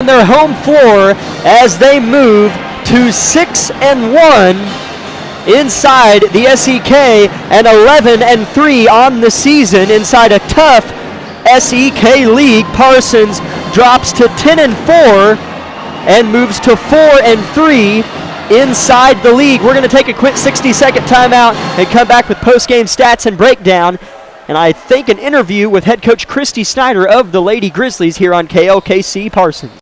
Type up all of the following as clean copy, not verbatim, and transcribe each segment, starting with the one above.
on their home floor as they move to 6-1 inside the SEK and 11-3 on the season inside a tough SEK league. Parsons drops to 10-4 and moves to 4-3 inside the league. We're going to take a quick 60-second timeout and come back with post-game stats and breakdown. And I think an interview with head coach Christy Snyder of the Lady Grizzlies here on KLKC Parsons.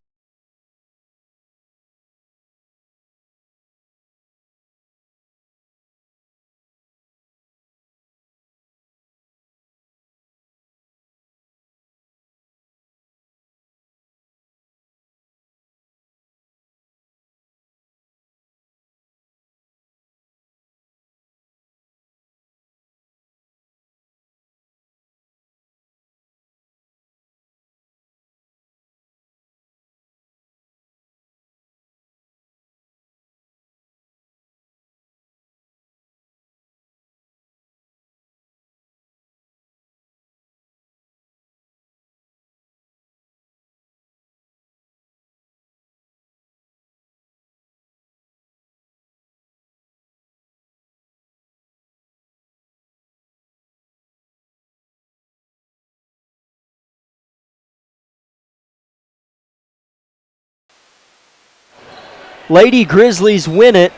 Lady Grizzlies win it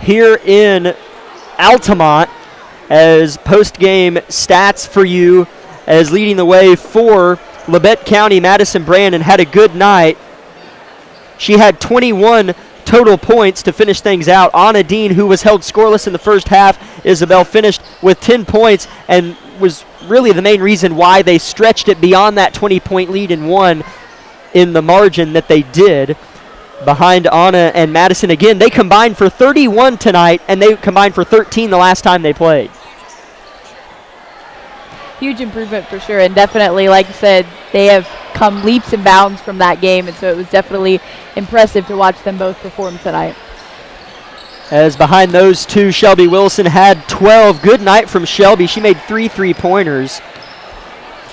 here in Altamont. As post-game stats for you, as leading the way for Labette County, Madison Brandon had a good night. She had 21 total points to finish things out. Anna Dean, who was held scoreless in the first half, Isabel finished with 10 points and was really the main reason why they stretched it beyond that 20-point lead and won in the margin that they did. Behind Anna and Madison again, they combined for 31 tonight, and they combined for 13 the last time they played. Huge improvement for sure, and definitely, like you said, they have come leaps and bounds from that game, and so it was definitely impressive to watch them both perform tonight. As behind those two, Shelby Wilson had 12. Good night from Shelby. She made 3 3-pointers.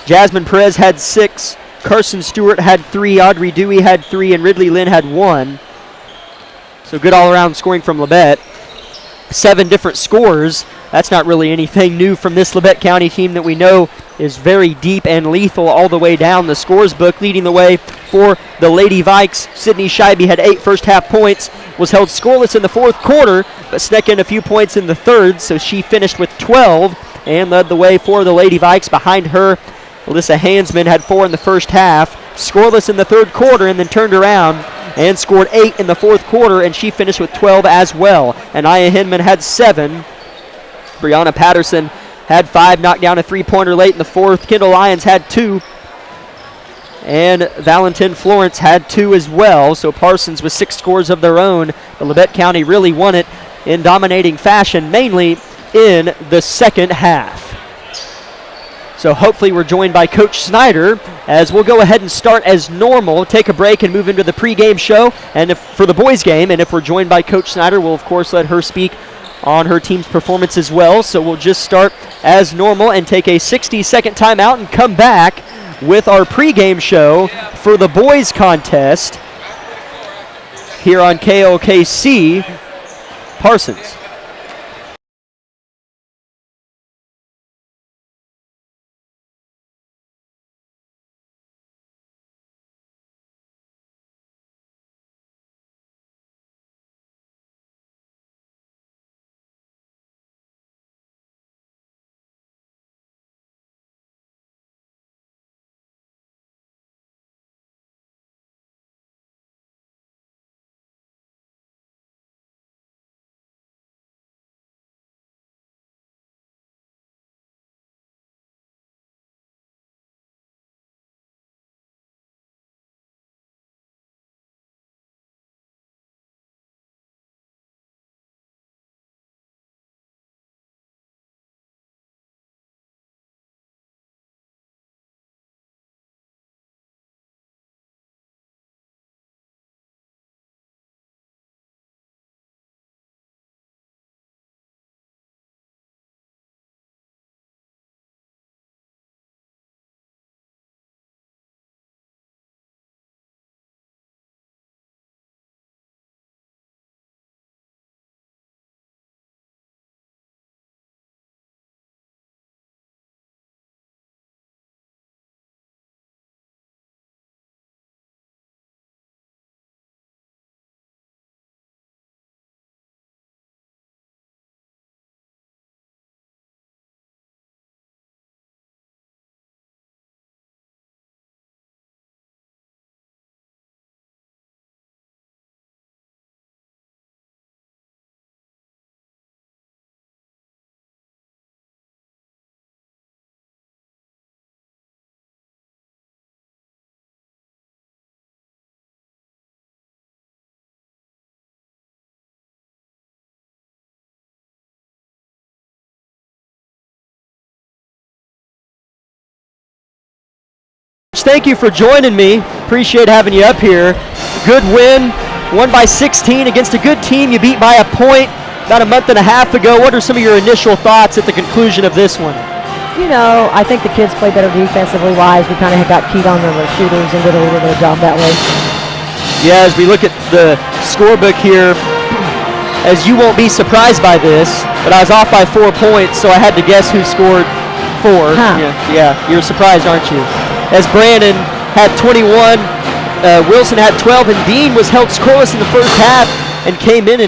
Jasmine Perez had 6. Carson Stewart had 3, Audrey Dewey had 3, and Ridley Lynn had 1. So good all-around scoring from Labette. 7 different scores. That's not really anything new from this Labette County team that we know is very deep and lethal all the way down the scores book. Leading the way for the Lady Vikes, Sydney Scheibe had 8 first-half points, was held scoreless in the fourth quarter, but snuck in a few points in the third, so she finished with 12 and led the way for the Lady Vikes. Behind her, Alyssa Hansman had 4 in the first half, scoreless in the third quarter, and then turned around and scored 8 in the fourth quarter, and she finished with 12 as well. And Aya Hinman had 7. Brianna Patterson had 5, knocked down a 3-pointer late in the fourth. Kendall Lyons had 2. And Valentin Florence had 2 as well. So Parsons with 6 scores of their own. But Labette County really won it in dominating fashion, mainly in the second half. So hopefully we're joined by Coach Snyder as we'll go ahead and start as normal, take a break and move into the pregame show and for the boys game. And if we're joined by Coach Snyder, we'll of course let her speak on her team's performance as well. So we'll just start as normal and take a 60-second timeout and come back with our pregame show for the boys contest here on KLKC Parsons. Thank you for joining me. Appreciate having you up here. Good win, won by 16 against a good team you beat by a point about a month and a half ago. What are some of your initial thoughts at the conclusion of this one? You know, I think the kids played better defensively wise. We kind of got keyed on the shooters and did a little bit of a job that way. Yeah, as we look at the scorebook here, as you won't be surprised by this, but I was off by 4 points, so I had to guess who scored 4. Huh. Yeah, you're surprised, aren't you? As Brandon had 21, Wilson had 12, and Dean was held scoreless in the first half and came in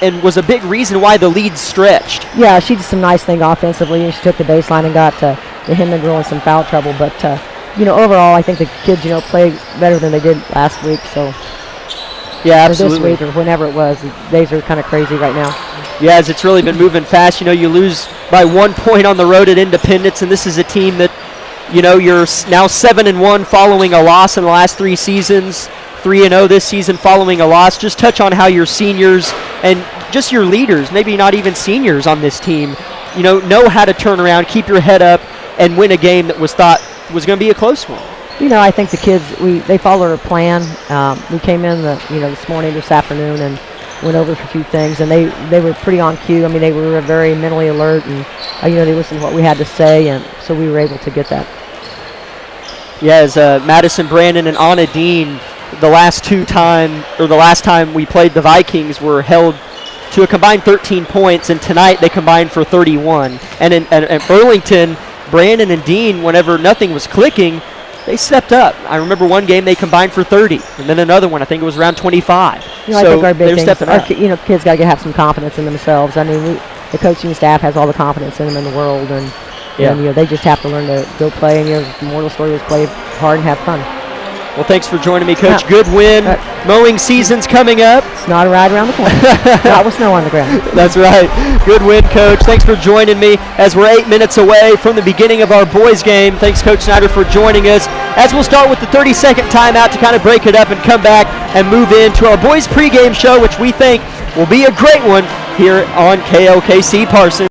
and was a big reason why the lead stretched. Yeah, she did some nice thing offensively, and she took the baseline and got the Hinman girl in some foul trouble. But, overall, I think the kids, played better than they did last week. So, yeah, or absolutely. this week or whenever it was, the days are kind of crazy right now. Yeah, as it's really been moving fast. You lose by 1 point on the road at Independence, and this is a team that, you're now 7-1 following a loss in the last 3 seasons. 3-0 this season following a loss. Just touch on how your seniors and just your leaders, maybe not even seniors on this team, know how to turn around, keep your head up, and win a game that was thought was going to be a close one. I think the kids, they followed a plan. We came in this morning, this afternoon, and went over a few things, and they were pretty on cue. I mean, they were very mentally alert, and they listened to what we had to say, and so we were able to get that. Yeah, as Madison Brandon and Anna Dean, the last time we played the Vikings, were held to a combined 13 points, and tonight they combined for 31. And at Burlington, Brandon and Dean, whenever nothing was clicking, they stepped up. I remember one game they combined for 30, and then another one, I think it was around 25. I think our big thing is up. kids got to have some confidence in themselves. I mean, the coaching staff has all the confidence in them in the world, and they just have to learn to go play. And the moral story is play hard and have fun. Well, thanks for joining me, Coach. Good win. Mowing season's coming up. It's not a ride around the corner. Not with snow on the ground. That's right. Good win, Coach. Thanks for joining me as we're 8 minutes away from the beginning of our boys game. Thanks, Coach Snyder, for joining us. As we'll start with the 30-second timeout to kind of break it up and come back and move into our boys pregame show, which we think will be a great one here on KLKC Parsons.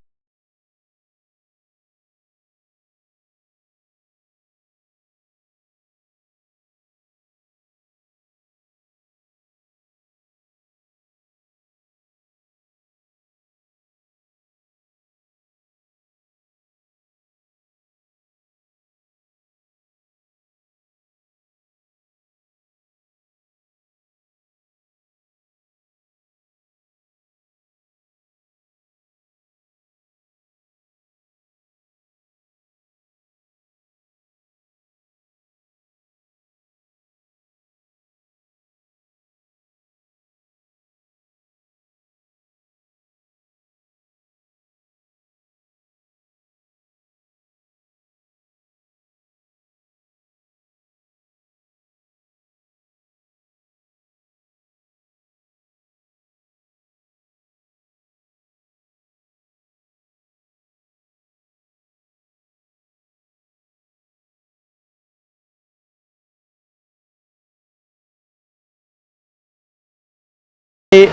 A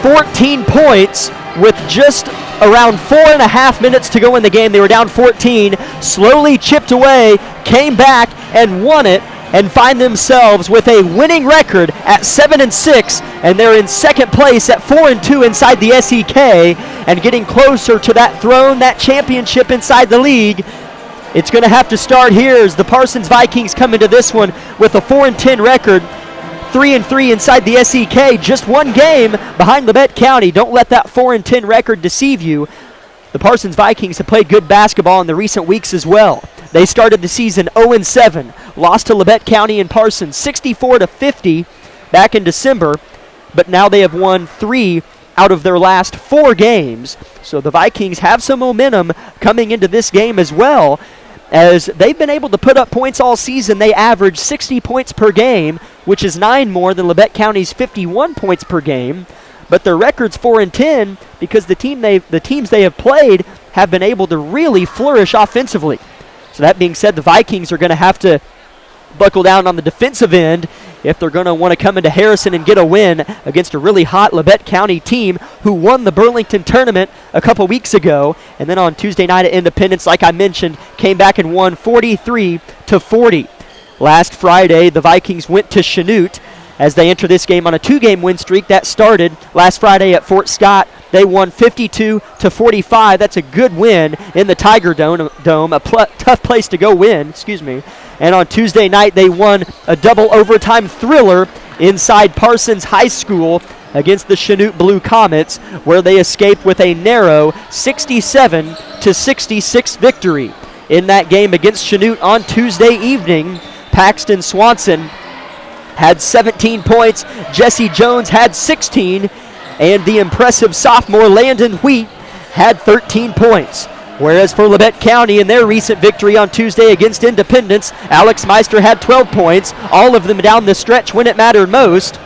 14 points with just around 4.5 minutes to go in the game. They were down 14, slowly chipped away, came back and won it, and find themselves with a winning record at 7-6, and they're in second place at 4-2 inside the SEK, and getting closer to that throne, that championship inside the league. It's going to have to start here as the Parsons Vikings come into this one with a 4-10 record. 3-3 inside the SEK, just one game behind Labette County. Don't let that 4-10 record deceive you. The Parsons Vikings have played good basketball in the recent weeks as well. They started the season 0-7, lost to Labette County and Parsons 64-50 back in December, but now they have won 3 out of their last 4 games. So the Vikings have some momentum coming into this game as well, as they've been able to put up points all season. They average 60 points per game, which is 9 more than Labette County's 51 points per game. But their record's 4-10 because the teams they have played have been able to really flourish offensively. So that being said, the Vikings are going to have to buckle down on the defensive end if they're going to want to come into Harrison and get a win against a really hot Labette County team who won the Burlington tournament a couple weeks ago. And then on Tuesday night at Independence, like I mentioned, came back and won 43-40. Last Friday, the Vikings went to Chanute as they enter this game on a 2-game win streak that started last Friday at Fort Scott. They won 52-45. That's a good win in the Tiger Dome, tough place to go win, And on Tuesday night, they won a double overtime thriller inside Parsons High School against the Chanute Blue Comets, where they escaped with a narrow 67-66 victory. In that game against Chanute on Tuesday evening, Paxton Swanson had 17 points, Jesse Jones had 16, and the impressive sophomore Landon Wheat had 13 points. Whereas for Labette County in their recent victory on Tuesday against Independence, Alex Meister had 12 points, all of them down the stretch when it mattered most.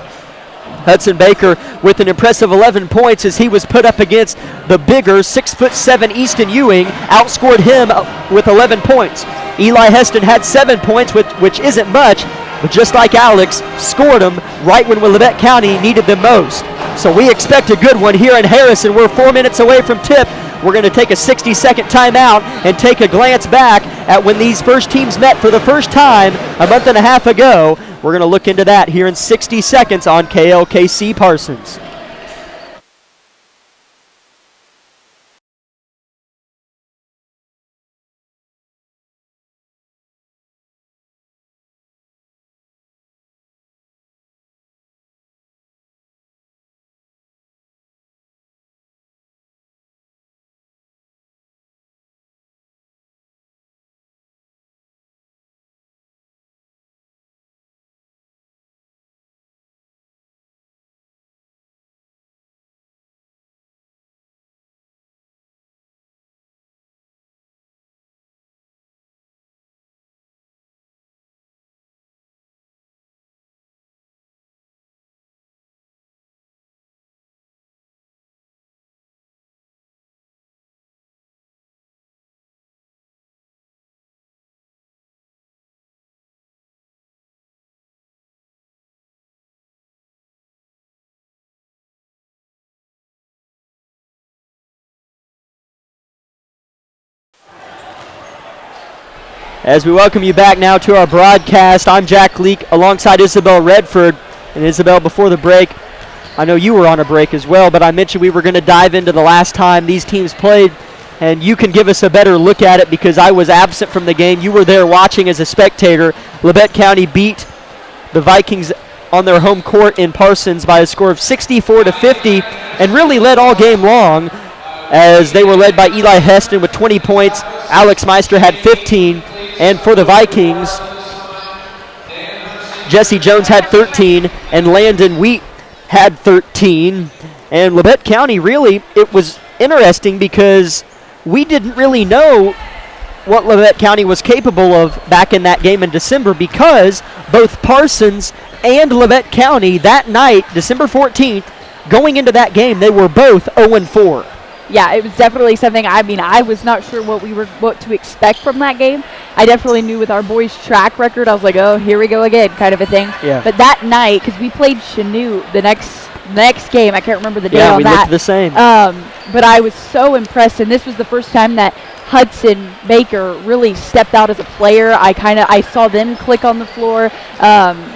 Hudson Baker with an impressive 11 points as he was put up against the bigger 6'7" Easton Ewing, outscored him with 11 points. Eli Heston had 7 points, which isn't much, but just like Alex, scored them right when Labette County needed them most. So we expect a good one here in Harrison. We're 4 minutes away from tip. We're going to take a 60-second timeout and take a glance back at when these first teams met for the first time a month and a half ago. We're going to look into that here in 60 seconds on KLKC Parsons. As we welcome you back now to our broadcast, I'm Jack Leake alongside Isabel Redford. And Isabel, before the break, I know you were on a break as well, but I mentioned we were going to dive into the last time these teams played, and you can give us a better look at it because I was absent from the game. You were there watching as a spectator. Labette County beat the Vikings on their home court in Parsons by a score of 64-50 and really led all game long as they were led by Eli Heston with 20 points. Alex Meister had 15. And for the Vikings, Jesse Jones had 13, and Landon Wheat had 13. And Labette County, really, it was interesting because we didn't really know what Labette County was capable of back in that game in December because both Parsons and Labette County that night, December 14th, going into that game, they were both 0-4. Yeah, it was definitely something. I was not sure what to expect from that game. I definitely knew with our boys' track record, I was like, oh, here we go again, kind of a thing. Yeah. But that night, because we played Chanute the next game, I can't remember the day on that. Yeah, we looked the same. But I was so impressed, and this was the first time that Hudson Baker really stepped out as a player. I saw them click on the floor.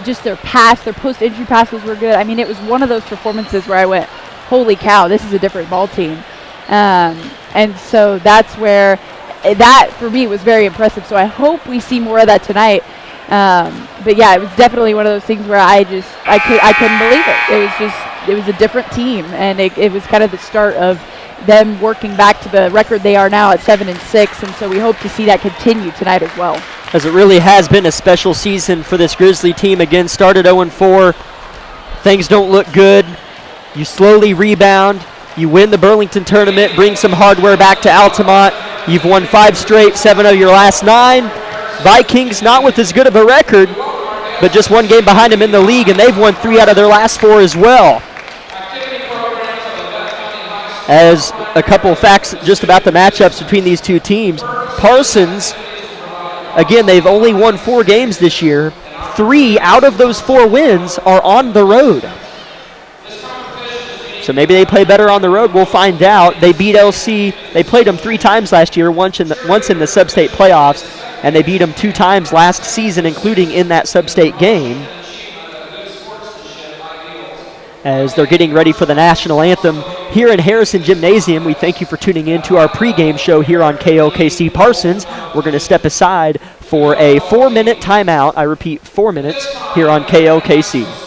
Just their post-entry passes were good. I mean, it was one of those performances where I went, holy cow, this is a different ball team. And so that's where that for me was very impressive. So I hope we see more of that tonight. But yeah, it was definitely one of those things where I couldn't believe it. It was a different team, and it was kind of the start of them working back to the record they are now at 7-6. And so we hope to see that continue tonight as well. As it really has been a special season for this Grizzly team. Again, started 0-4. Things don't look good. You slowly rebound. You win the Burlington tournament, bring some hardware back to Altamont. You've won 5 straight, 7 of your last 9. Vikings not with as good of a record, but just 1 game behind them in the league, and they've won 3 out of their last 4 as well. As a couple of facts just about the matchups between these two teams, Parsons, again, they've only won 4 games this year. 3 out of those 4 wins are on the road. So maybe they play better on the road. We'll find out. They beat LC. They played them 3 times last year, once in the sub-state playoffs, and they beat them 2 times last season, including in that sub-state game. As they're getting ready for the national anthem here in Harrison Gymnasium, we thank you for tuning in to our pregame show here on KOKC Parsons. We're going to step aside for a 4-minute timeout. I repeat, 4 minutes here on KOKC.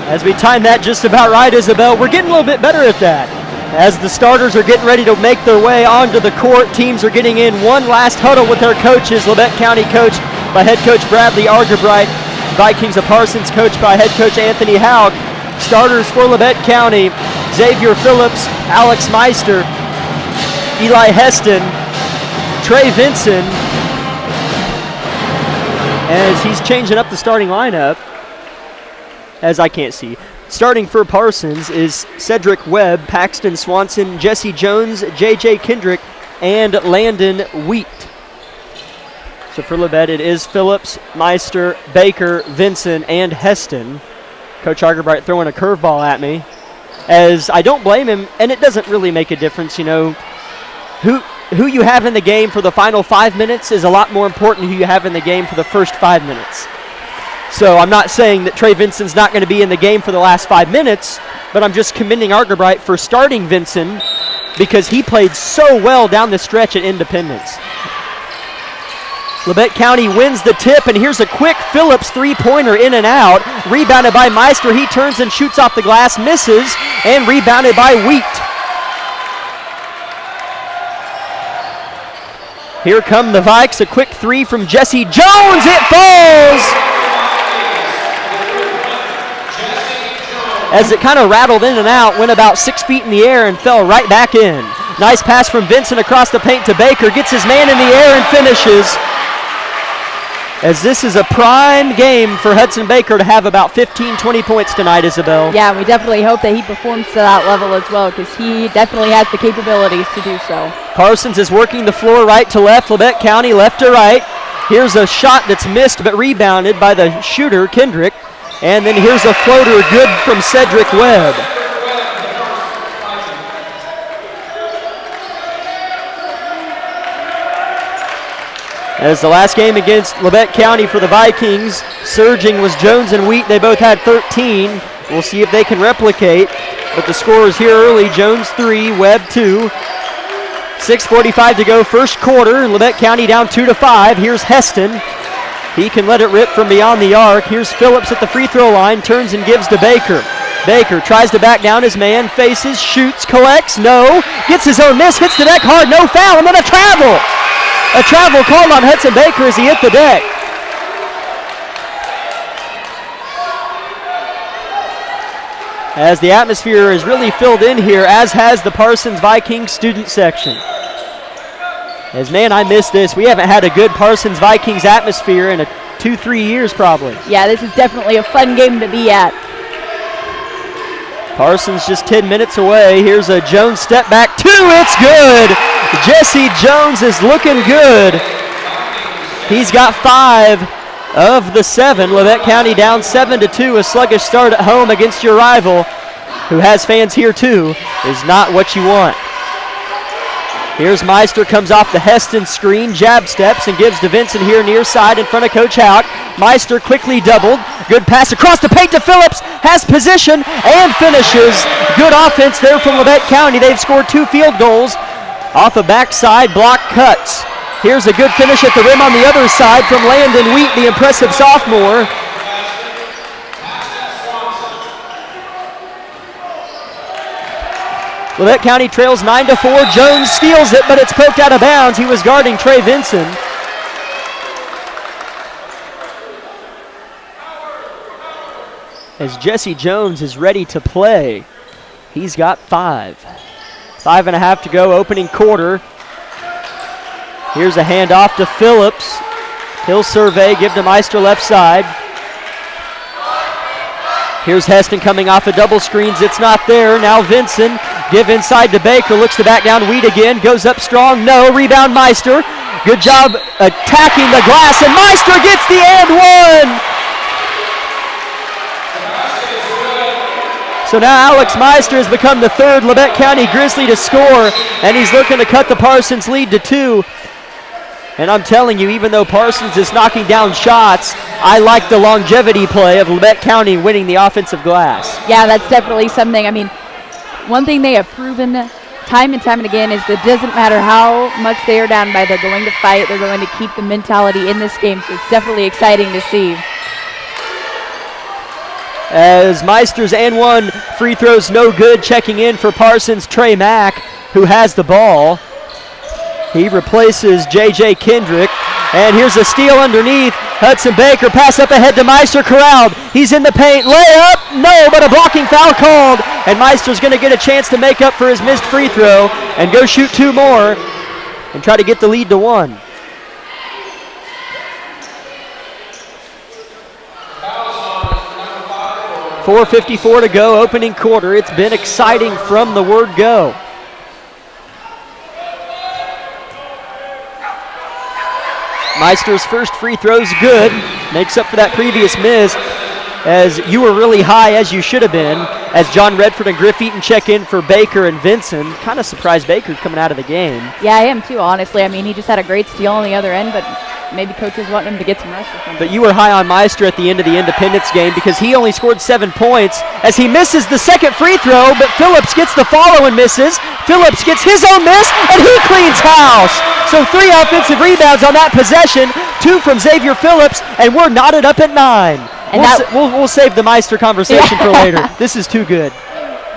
As we time that just about right, Isabel, we're getting a little bit better at that. As the starters are getting ready to make their way onto the court, teams are getting in one last huddle with their coaches. Labette County coached by head coach Bradley Argebright. Vikings of Parsons coached by head coach Anthony Haug. Starters for Labette County: Xavier Phillips, Alex Meister, Eli Heston, Trey Vinson. As he's changing up the starting lineup, as I can't see. Starting for Parsons is Cedric Webb, Paxton Swanson, Jesse Jones, J.J. Kendrick, and Landon Wheat. So for Labette, it is Phillips, Meister, Baker, Vinson, and Heston. Coach Argebright throwing a curveball at me, as I don't blame him, and it doesn't really make a difference, you know. who you have in the game for the final 5 minutes is a lot more important than who you have in the game for the first 5 minutes. So I'm not saying that Trey Vinson's not going to be in the game for the last 5 minutes, but I'm just commending Argerbright for starting Vinson because he played so well down the stretch at Independence. Labette County wins the tip, and here's a quick Phillips three-pointer in and out. Rebounded by Meister. He turns and shoots off the glass, misses, and rebounded by Wheat. Here come the Vikes, a quick three from Jesse Jones. It falls! As it kind of rattled in and out, went about 6 feet in the air and fell right back in. Nice pass from Vincent across the paint to Baker. Gets his man in the air and finishes. As this is a prime game for Hudson Baker to have about 15, 20 points tonight, Isabel. Yeah, we definitely hope that he performs to that level as well because he definitely has the capabilities to do so. Parsons is working the floor right to left. Labette County left to right. Here's a shot that's missed but rebounded by the shooter, Kendrick. And then here's a floater good from Cedric Webb. As the last game against Labette County for the Vikings, surging was Jones and Wheat. They both had 13. We'll see if they can replicate. But the score is here early. Jones 3, Webb 2. 6:45 to go, first quarter. Labette County down 2-5. Here's Heston. He can let it rip from beyond the arc. Here's Phillips at the free throw line. Turns and gives to Baker. Baker tries to back down his man. Faces, shoots, collects. No. Gets his own miss. Hits the deck hard. No foul. And then a travel. A travel called on Hudson Baker as he hit the deck. As the atmosphere is really filled in here, as has the Parsons Vikings student section. As, man, I miss this. We haven't had a good Parsons Vikings atmosphere in 2-3 years probably. Yeah, this is definitely a fun game to be at. Parsons just 10 minutes away. Here's a Jones step back. 2, it's good. Jesse Jones is looking good. He's got 5 of the 7. Labette County down 7-2. A sluggish start at home against your rival, who has fans here too, is not what you want. Here's Meister, comes off the Heston screen, jab steps and gives to Vincent here near side in front of Coach Hout. Meister quickly doubled. Good pass across the paint to Phillips. Has position and finishes. Good offense there from Labette County. They've scored 2 field goals off the backside block cuts. Here's a good finish at the rim on the other side from Landon Wheat, the impressive sophomore. Labette County trails 9-4. Jones steals it, but it's poked out of bounds. He was guarding Trey Vinson. As Jesse Jones is ready to play, he's got 5. 5.5 to go, opening quarter. Here's a handoff to Phillips. He'll survey, give to Meister left side. Here's Heston coming off of double screens. It's not there. Now Vinson, give inside to Baker. Looks to back down Wheat again. Goes up strong. No. Rebound Meister. Good job attacking the glass. And Meister gets the and one. So now Alex Meister has become the 3rd Labette County Grizzly to score. And he's looking to cut the Parsons lead to 2. And I'm telling you, even though Parsons is knocking down shots, I like the longevity play of Labette County winning the offensive glass. Yeah, that's definitely something. I mean, one thing they have proven time and time and again is that it doesn't matter how much they are down by, they're going to fight, they're going to keep the mentality in this game, so it's definitely exciting to see. As Meister's and one free throws no good, checking in for Parsons, Trey Mack, who has the ball. He replaces J.J. Kendrick. And here's a steal underneath. Hudson Baker, pass up ahead to Meister, corralled. He's in the paint, layup, no, but a blocking foul called. And Meister's going to get a chance to make up for his missed free throw and go shoot 2 more and try to get the lead to 1. .454 to go, opening quarter. It's been exciting from the word go. Meister's first free throw's good. Makes up for that previous miss, as you were really high, as you should have been. as John Redford and Griff Eaton check in for Baker and Vinson. Kind of surprised Baker coming out of the game. Yeah, I am too, honestly. I mean, he just had a great steal on the other end, but maybe coaches want him to get some rest or something. But you were high on Meister at the end of the Independence game because he only scored 7 points as he misses the second free throw, but Phillips gets the follow and misses. Phillips gets his own miss, and he cleans house. So 3 offensive rebounds on that possession, 2 from Xavier Phillips, and we're knotted up at 9. And We'll save the Meister conversation for later. This is too good.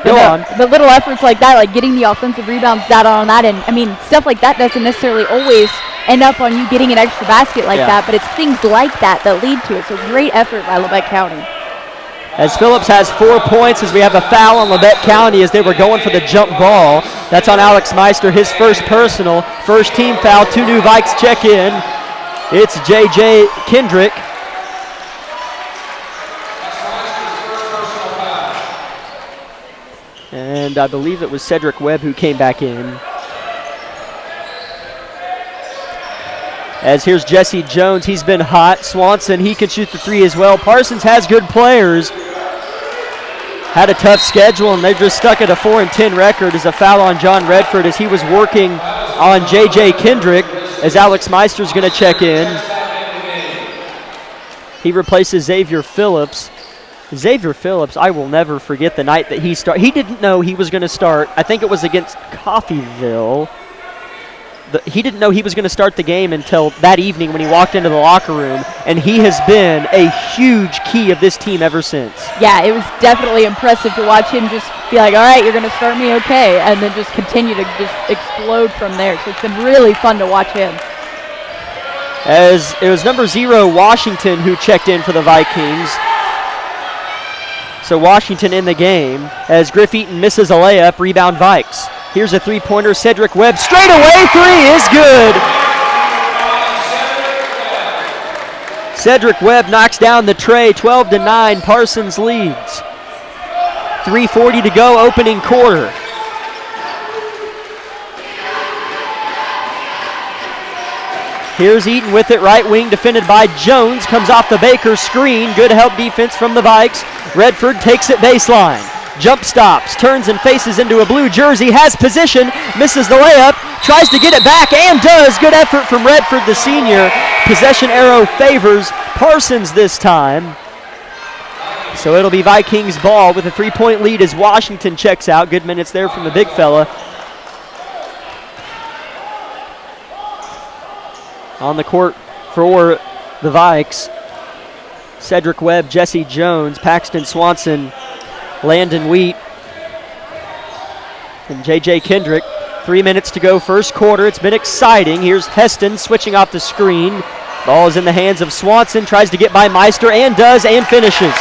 Go on. But little efforts like that, like getting the offensive rebounds data on that, and I mean, stuff like that doesn't necessarily always end up on you getting an extra basket like that, but it's things like that that lead to it. So great effort by Labette County. As Phillips has 4 points as we have a foul on Labette County as they were going for the jump ball. That's on Alex Meister, his first personal. First team foul, 2 new Vikes check in. It's J.J. Kendrick. And I believe it was Cedric Webb who came back in. As here's Jesse Jones, he's been hot. Swanson, he can shoot the 3 as well. Parsons has good players. Had a tough schedule, and they've just stuck at a 4-10 record as a foul on John Redford as he was working on J.J. Kendrick as Alex Meister's going to check in. He replaces Xavier Phillips. Xavier Phillips, I will never forget the night that he started. He didn't know he was going to start. I think it was against Coffeyville. He didn't know he was going to start the game until that evening when he walked into the locker room, and he has been a huge key of this team ever since. Yeah, it was definitely impressive to watch him just be like, all right, you're going to start me, okay, and then just continue to just explode from there. So it's been really fun to watch him. As it was number 0, Washington, who checked in for the Vikings. So Washington in the game as Griff Eaton misses a layup, rebound Vikes. Here's a 3-pointer, Cedric Webb, straight away 3 is good. Cedric Webb knocks down the tray, 12-9, Parsons leads. 3:40 to go, opening quarter. Here's Eaton with it, right wing, defended by Jones. Comes off the Baker screen. Good help defense from the Vikes. Redford takes it baseline. Jump stops, turns and faces into a blue jersey. Has position, misses the layup. Tries to get it back and does. Good effort from Redford, the senior. Possession arrow favors Parsons this time. So it'll be Vikings ball with a 3-point lead as Washington checks out. Good minutes there from the big fella. On the court for the Vikes, Cedric Webb, Jesse Jones, Paxton Swanson, Landon Wheat, and J.J. Kendrick. 3 minutes to go, first quarter. It's been exciting. Here's Heston switching off the screen. Ball is in the hands of Swanson, tries to get by Meister, and does, and finishes.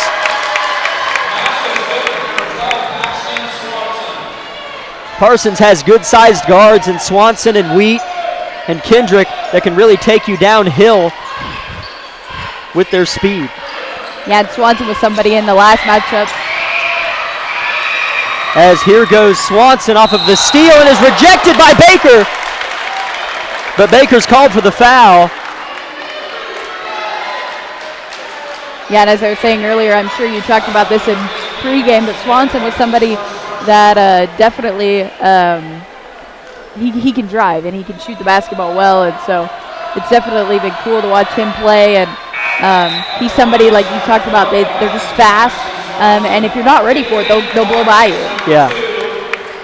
Parsons has good-sized guards in Swanson and Wheat and Kendrick that can really take you downhill with their speed. Yeah, and Swanson was somebody in the last matchup. As here goes Swanson off of the steal and is rejected by Baker. But Baker's called for the foul. Yeah, and as I was saying earlier, I'm sure you talked about this in pregame, but Swanson was somebody that definitely he can drive and he can shoot the basketball well, and so it's definitely been cool to watch him play. And he's somebody, like you talked about, they're just fast, and if you're not ready for it, they'll blow by you. Yeah.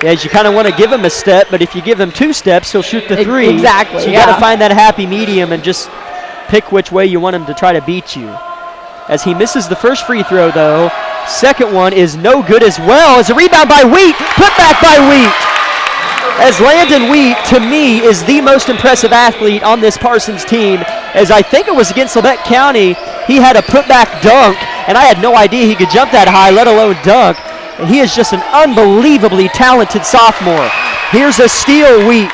As you kind of want to give him a step, but if you give him 2 steps, he'll shoot the 3. Exactly. So you got to find that happy medium and just pick which way you want him to try to beat you. As he misses the first free throw, though, second one is no good as well. As a rebound by Wheat, put back by Wheat. As Landon Wheat, to me, is the most impressive athlete on this Parsons team. As I think it was against Labette County, he had a putback dunk, and I had no idea he could jump that high, let alone dunk. And he is just an unbelievably talented sophomore. Here's a steal, Wheat.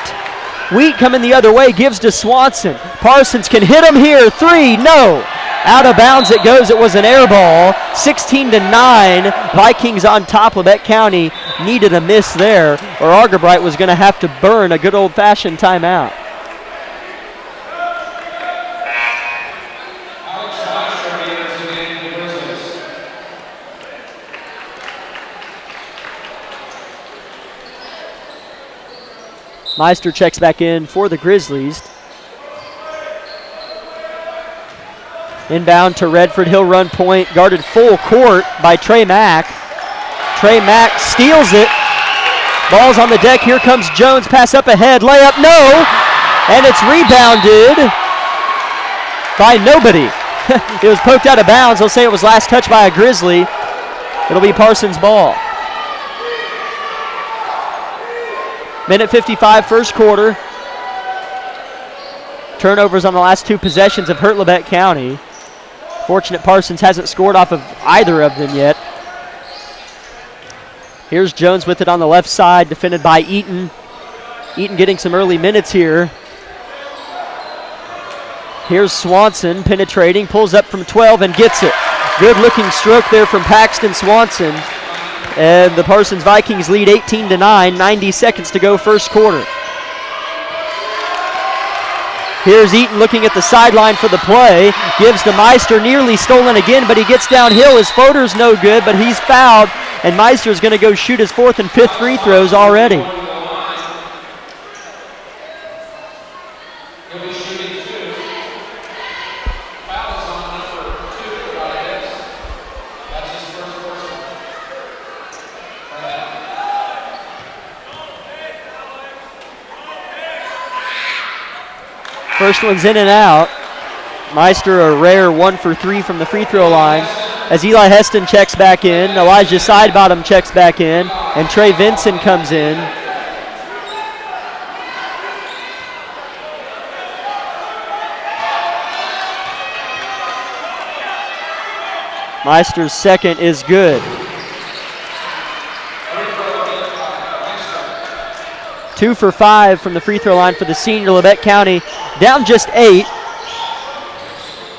Wheat coming the other way, gives to Swanson. Parsons can hit him here, 3, no. Out of bounds it goes. It was an air ball. 16-9. Vikings on top. Labette County needed a miss there, or Argerbright was going to have to burn a good old-fashioned timeout. Meister checks back in for the Grizzlies. Inbound to Redford. He'll run point, guarded full court by Trey Mack. Trey Mack steals it. Ball's on the deck. Here comes Jones. Pass up ahead. Layup, no. And it's rebounded by nobody. It was poked out of bounds. They'll say it was last touched by a Grizzly. It'll be Parsons' ball. Minute 55, first quarter. Turnovers on the last two possessions have hurt Labette County. Fortunate Parsons hasn't scored off of either of them yet. Here's Jones with it on the left side, defended by Eaton. Eaton getting some early minutes here. Here's Swanson penetrating, pulls up from 12 and gets it. Good looking stroke there from Paxton Swanson. And the Parsons Vikings lead 18-9, 90 seconds to go first quarter. Here's Eaton looking at the sideline for the play. Gives to Meister, nearly stolen again, but he gets downhill. His floater's no good, but he's fouled, and Meister's going to go shoot his fourth and fifth free throws already. First one's in and out. Meister a rare 1 for 3 from the free throw line. As Eli Heston checks back in, Elijah Sidebottom checks back in, and Trey Vinson comes in. Meister's second is good. 2 for 5 from the free throw line for the senior. Labette County down just 8.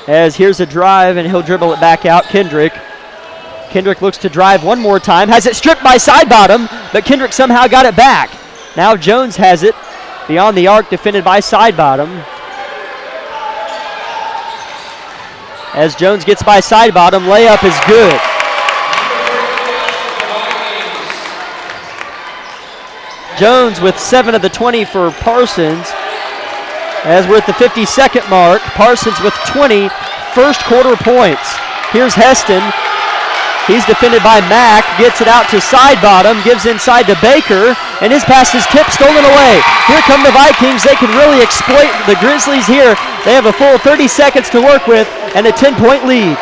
As here's a drive, and he'll dribble it back out. Kendrick looks to drive one more time. Has it stripped by Sidebottom, but Kendrick somehow got it back. Now Jones has it beyond the arc, defended by Sidebottom. As Jones gets by Sidebottom, layup is good. Jones with 7 of the 20 for Parsons. As we're at the 52nd mark, Parsons with 20 first quarter points. Here's Heston. He's defended by Mack, gets it out to Sidebottom, gives inside to Baker, and his pass is tipped, stolen away. Here come the Vikings. They can really exploit the Grizzlies here. They have a full 30 seconds to work with and a 10-point lead.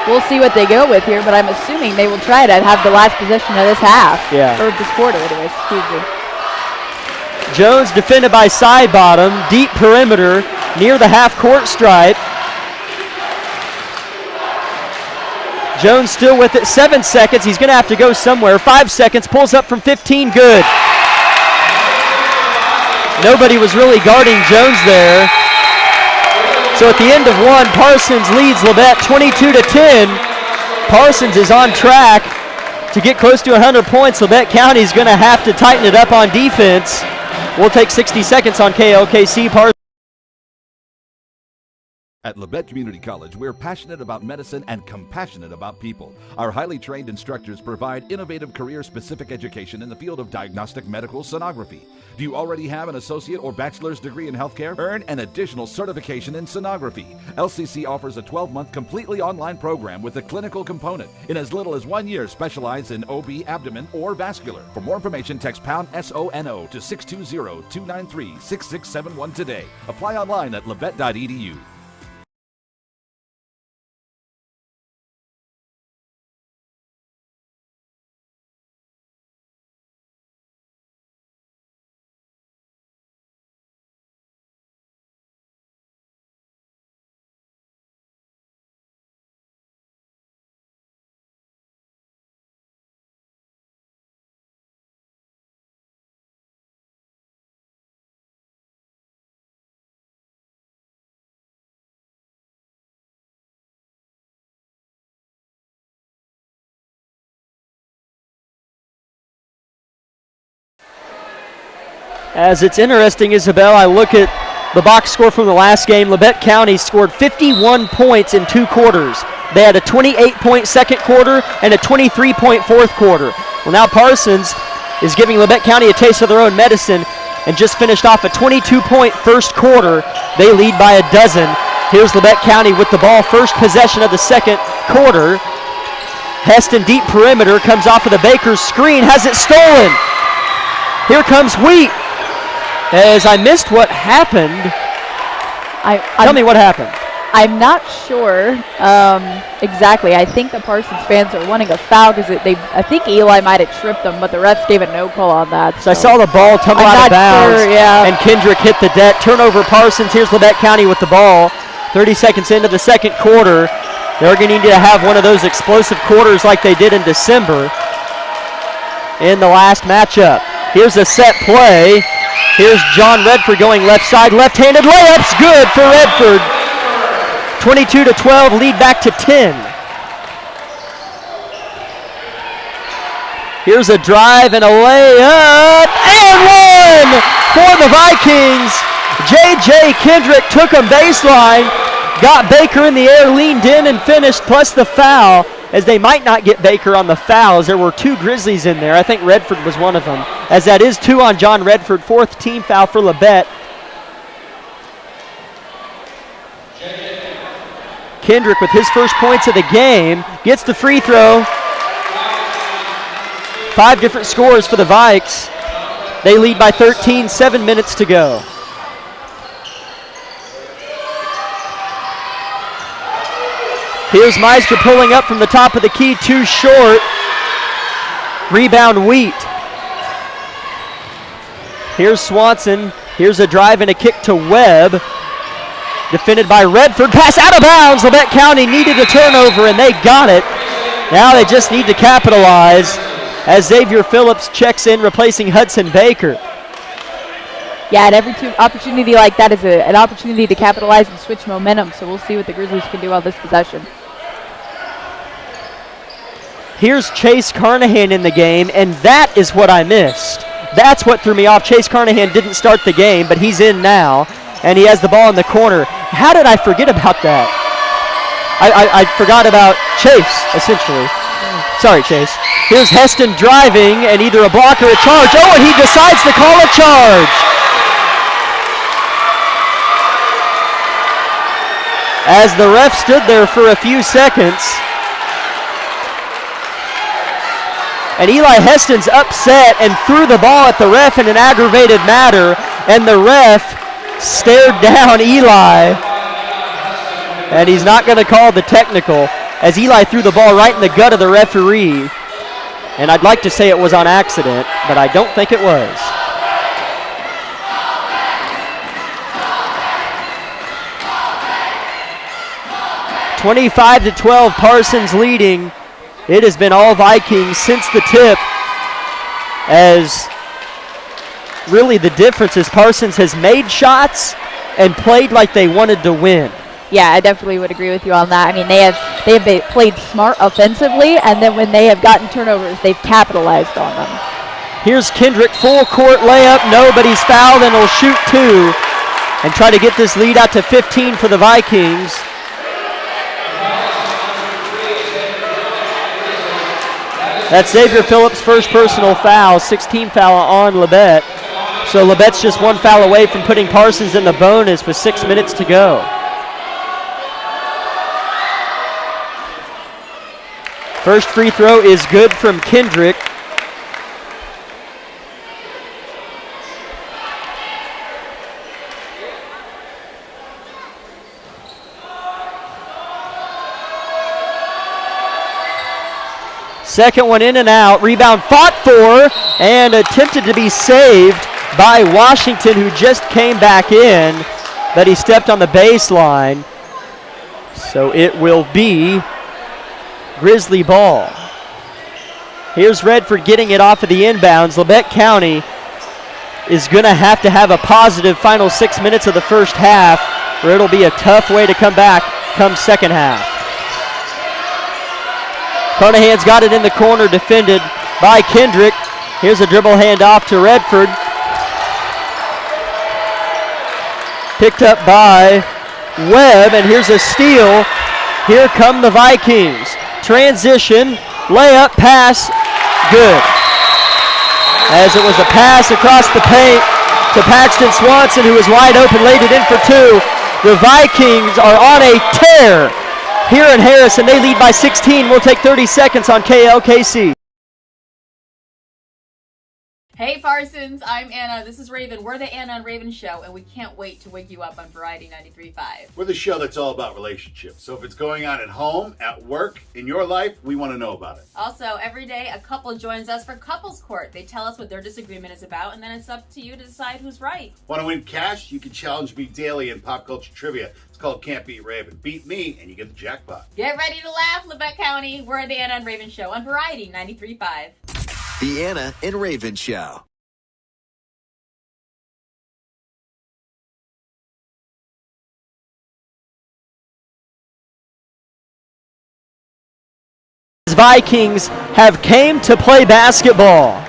We'll see what they go with here, but I'm assuming they will try to have the last possession of this half. Yeah. Or this quarter, anyways. Excuse me. Jones defended by Sidebottom, deep perimeter near the half-court stripe. Jones still with it, 7 seconds. He's going to have to go somewhere. 5 seconds, pulls up from 15, good. Nobody was really guarding Jones there. So at the end of one, Parsons leads Labette 22-10. Parsons is on track to get close to 100 points. Labette County is going to have to tighten it up on defense. We'll take 60 seconds on KLKC. Parsons. At Labette Community College, we're passionate about medicine and compassionate about people. Our highly trained instructors provide innovative career-specific education in the field of diagnostic medical sonography. Do you already have an associate or bachelor's degree in healthcare? Earn an additional certification in sonography. LCC offers a 12-month completely online program with a clinical component. In as little as 1 year, specialize in OB, abdomen, or vascular. For more information, text pound SONO to 620-293-6671 today. Apply online at labette.edu. As it's interesting, Isabel, I look at the box score from the last game, Labette County scored 51 points in 2 quarters. They had a 28-point second quarter and a 23-point fourth quarter. Well, now Parsons is giving Labette County a taste of their own medicine and just finished off a 22-point first quarter. They lead by a dozen. Here's Labette County with the ball, first possession of the second quarter. Heston deep perimeter, comes off of the Bakers screen, has it stolen. Here comes Wheat. As I missed what happened. Tell me what happened. I'm not sure exactly. I think the Parsons fans are wanting a foul because I think Eli might have tripped them, but the refs gave a no call on that. So I saw the ball tumble out of bounds, sure, yeah. and Kendrick hit the deck. Turnover Parsons. Here's Labette County with the ball. 30 seconds into the second quarter. They're going to need to have one of those explosive quarters like they did in December in the last matchup. Here's a set play. Here's John Redford going left side. Left-handed layup's good for Redford. 22-12, lead back to 10. Here's a drive and a layup, and one for the Vikings. J.J. Kendrick took him baseline, got Baker in the air, leaned in and finished, plus the foul, as they might not get Baker on the fouls. There were 2 Grizzlies in there. I think Redford was one of them, as that is 2 on John Redford, 4th team foul for Labette. Kendrick with his first points of the game gets the free throw. 5 different scores for the Vikes. They lead by 13, 7 minutes to go. Here's Meister pulling up from the top of the key, too short. Rebound Wheat. Here's Swanson. Here's a drive and a kick to Webb. Defended by Redford. Pass out of bounds. Labette County needed a turnover, and they got it. Now they just need to capitalize as Xavier Phillips checks in, replacing Hudson Baker. Yeah, and every opportunity like that is an opportunity to capitalize and switch momentum, so we'll see what the Grizzlies can do on this possession. Here's Chase Carnahan in the game, and that is what I missed. That's what threw me off. Chase Carnahan didn't start the game, but he's in now, and he has the ball in the corner. How did I forget about that? I forgot about Chase, essentially. Sorry, Chase. Here's Heston driving, and either a block or a charge. Oh, and he decides to call a charge. As the ref stood there for a few seconds, and Eli Heston's upset and threw the ball at the ref in an aggravated matter, and the ref stared down Eli, and he's not going to call the technical, as Eli threw the ball right in the gut of the referee. And I'd like to say it was on accident, but I don't think it was. (25-12), Parsons leading. It has been all Vikings since the tip, as really the difference is Parsons has made shots and played like they wanted to win. Yeah, I definitely would agree with you on that. I mean, they have played smart offensively, and then when they have gotten turnovers, they've capitalized on them. Here's Kendrick, full court layup. No, but he's fouled and will shoot 2 and try to get this lead out to 15 for the Vikings. That's Xavier Phillips' first personal foul, 16 foul on Labette. So Labette's just 1 foul away from putting Parsons in the bonus with 6 minutes to go. First free throw is good from Kendrick. Second one in and out. Rebound fought for and attempted to be saved by Washington, who just came back in, but he stepped on the baseline. So it will be Grizzly ball. Here's Redford getting it off of the inbounds. Labette County is going to have a positive final 6 minutes of the first half, or it'll be a tough way to come back come second half. Carnahan's got it in the corner, defended by Kendrick. Here's a dribble handoff to Redford. Picked up by Webb, and here's a steal. Here come the Vikings. Transition, layup, pass, good. As it was a pass across the paint to Paxton Swanson, who was wide open, laid it in for two. The Vikings are on a tear here in Harrison. They lead by 16. We'll take 30 seconds on KLKC. Hey Parsons, I'm Anna. This is Raven. We're the Anna and Raven Show, and we can't wait to wake you up on Variety 93.5. We're the show that's all about relationships. So if it's going on at home, at work, in your life, we want to know about it. Also, every day a couple joins us for Couples Court. They tell us what their disagreement is about, and then it's up to you to decide who's right. Want to win cash? You can challenge me daily in pop culture trivia. It's called Can't Beat Raven. Beat me, and you get the jackpot. Get ready to laugh, Labette County. We're the Anna and Raven Show on Variety 93.5. The Anna and Raven Show. Vikings have came to play basketball.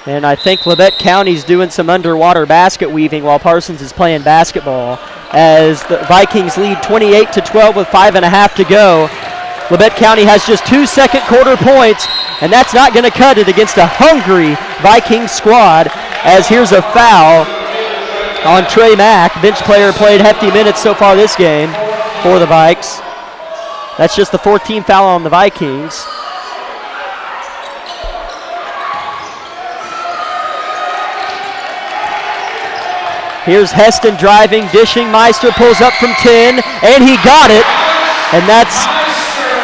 And I think Labette County's doing some underwater basket weaving while Parsons is playing basketball, as the Vikings lead 28-12 with 5.5 to go. Labette County has just 2 second quarter points, and that's not going to cut it against a hungry Vikings squad, as here's a foul on Trey Mack. Bench player played hefty minutes so far this game for the Vikes. That's just the 14th foul on the Vikings. Here's Heston driving, dishing. Meister pulls up from 10, and he got it. And that's,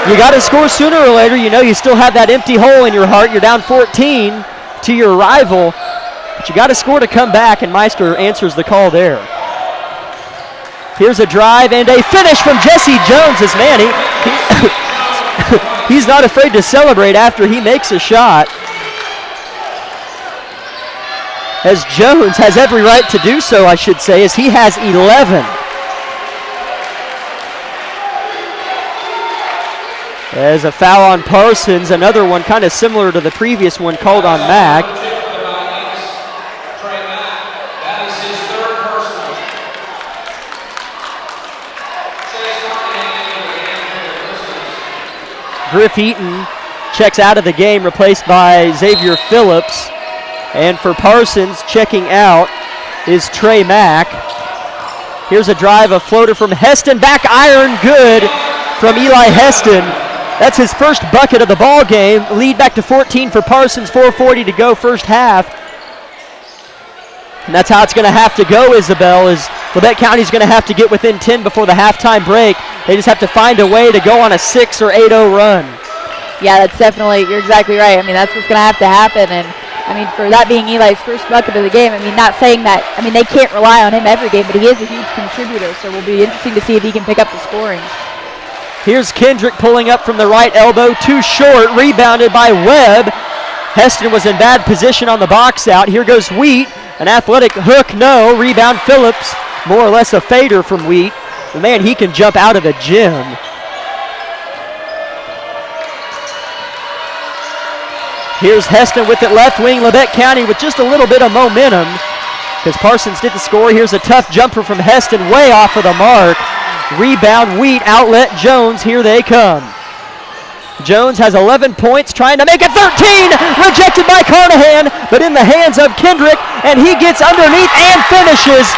you got to score sooner or later. You know you still have that empty hole in your heart. You're down 14 to your rival, but you got to score to come back, and Meister answers the call there. Here's a drive and a finish from Jesse Jones. As man, he's not afraid to celebrate after he makes a shot, as Jones has every right to do so, I should say, as he has 11. There's a foul on Parsons, another one kind of similar to the previous one called on Mack. Griff Eaton checks out of the game, replaced by Xavier Phillips. And for Parsons, checking out is Trey Mack. Here's a drive, a floater from Heston, back iron, good from Eli Heston. That's his first bucket of the ball game. Lead back to 14 for Parsons, 4:40 to go first half. And that's how it's going to have to go, Isabel, is Labette County's going to have to get within 10 before the halftime break. They just have to find a way to go on a 6 or 8-0 run. Yeah, that's definitely, you're exactly right. I mean, that's what's going to have to happen. And I mean, for that being Eli's first bucket of the game, I mean, not saying that, I mean, they can't rely on him every game, but he is a huge contributor, so it will be interesting to see if he can pick up the scoring. Here's Kendrick pulling up from the right elbow, too short, rebounded by Webb. Heston was in bad position on the box out. Here goes Wheat, an athletic hook, no. Rebound Phillips, more or less a fader from Wheat. But man, he can jump out of the gym. Here's Heston with it left wing. Labette County with just a little bit of momentum because Parsons didn't score. Here's a tough jumper from Heston, way off of the mark. Rebound, Wheat, outlet, Jones. Here they come. Jones has 11 points, trying to make it 13. Rejected by Carnahan, but in the hands of Kendrick, and he gets underneath and finishes.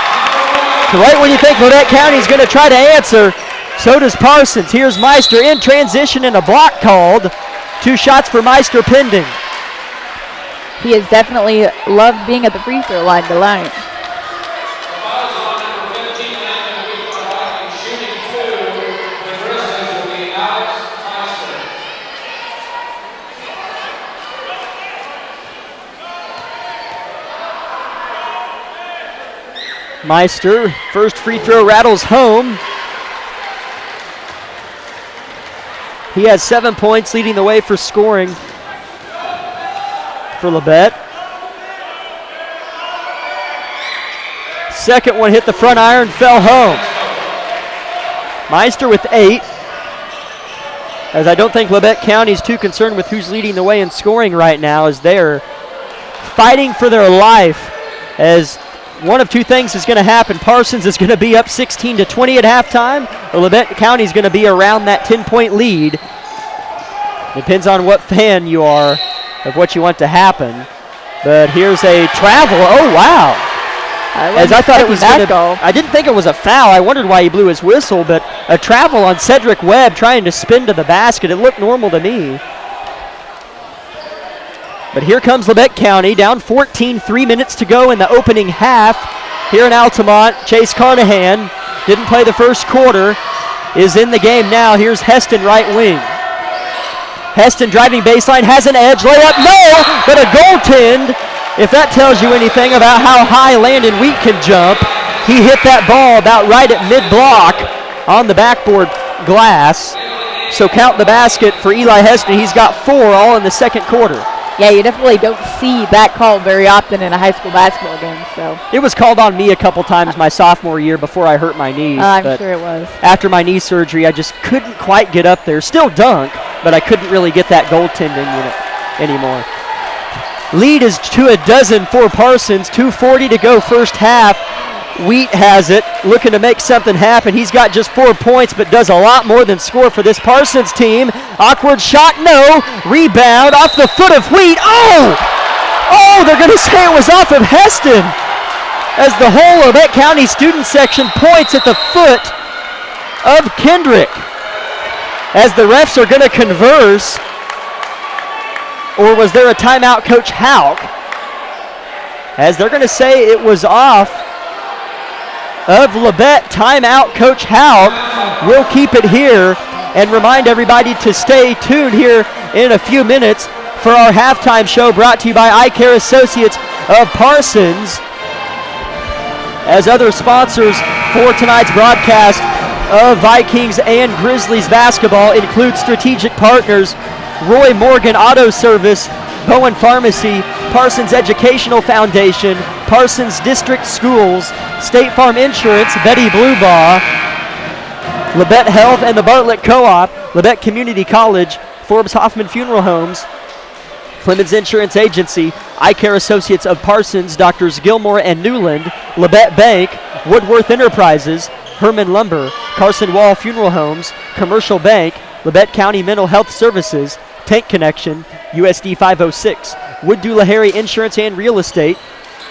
Right when you think Labette County's going to try to answer, so does Parsons. Here's Meister in transition and a block called. 2 shots for Meister pending. He has definitely loved being at the free throw line tonight. Meister, first free throw rattles home. He has 7 points, leading the way for scoring for Labette. Second one hit the front iron, fell home. Meister with 8. As I don't think Labette County's too concerned with who's leading the way in scoring right now, as they're fighting for their life, as one of two things is going to happen. Parsons is going to be up 16-20 at halftime, or Labette County is going to be around that 10-point lead. Depends on what fan you are of what you want to happen. But here's a travel. Oh, wow. As I thought it was going to go. I didn't think it was a foul. I wondered why he blew his whistle, but a travel on Cedric Webb trying to spin to the basket. It looked normal to me. But here comes Labette County, down 14, 3 minutes to go in the opening half. Here in Altamont, Chase Carnahan didn't play the first quarter, is in the game now. Here's Heston, right wing. Heston driving baseline, has an edge, layup, no, but a goaltend. If that tells you anything about how high Landon Wheat can jump, he hit that ball about right at mid-block on the backboard glass. So count the basket for Eli Heston. He's got 4 all in the second quarter. Yeah, you definitely don't see that call very often in a high school basketball game. So it was called on me a couple times my sophomore year before I hurt my knee. I'm sure it was. After my knee surgery, I just couldn't quite get up there. Still dunk, but I couldn't really get that goaltending unit anymore. Lead is to a dozen for Parsons. 2:40 to go first half. Wheat has it, looking to make something happen. He's got just 4 points, but does a lot more than score for this Parsons team. Awkward shot, no. Rebound off the foot of Wheat. Oh! Oh, they're going to say it was off of Heston. As the whole Labette County student section points at the foot of Kendrick. As the refs are going to converse. Or was there a timeout, Coach Hauk? As they're going to say it was off of Labette. Timeout, Coach Hauk. We'll keep it here and remind everybody to stay tuned here in a few minutes for our halftime show brought to you by Eye Care Associates of Parsons. As other sponsors for tonight's broadcast of Vikings and Grizzlies basketball include strategic partners Roy Morgan Auto Service, Bowen Pharmacy, Parsons Educational Foundation, Parsons District Schools, State Farm Insurance, Betty Bluebaugh, Labette Health and the Bartlett Co-op, Labette Community College, Forbes Hoffman Funeral Homes, Clemens Insurance Agency, Eye Care Associates of Parsons, Doctors Gilmore and Newland, Labette Bank, Woodworth Enterprises, Herman Lumber, Carson Wall Funeral Homes, Commercial Bank, Labette County Mental Health Services, Tank Connection, USD 506, Wood Doolahary Insurance and Real Estate,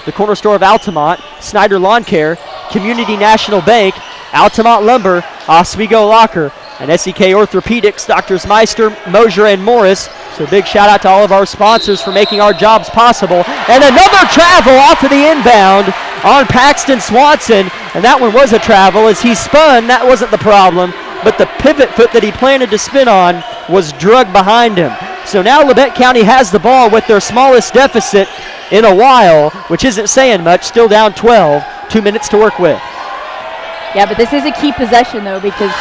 the Corner Store of Altamont, Snyder Lawn Care, Community National Bank, Altamont Lumber, Oswego Locker, and SEK Orthopedics, Doctors Meister, Mosier, and Morris. So big shout out to all of our sponsors for making our jobs possible. And another travel off of the inbound on Paxton Swanson. And that one was a travel as he spun. That wasn't the problem. But the pivot foot that he planned to spin on was drugged behind him. So now Labette County has the ball with their smallest deficit in a while, which isn't saying much, still down 12, 2 minutes to work with. Yeah, but this is a key possession, though, because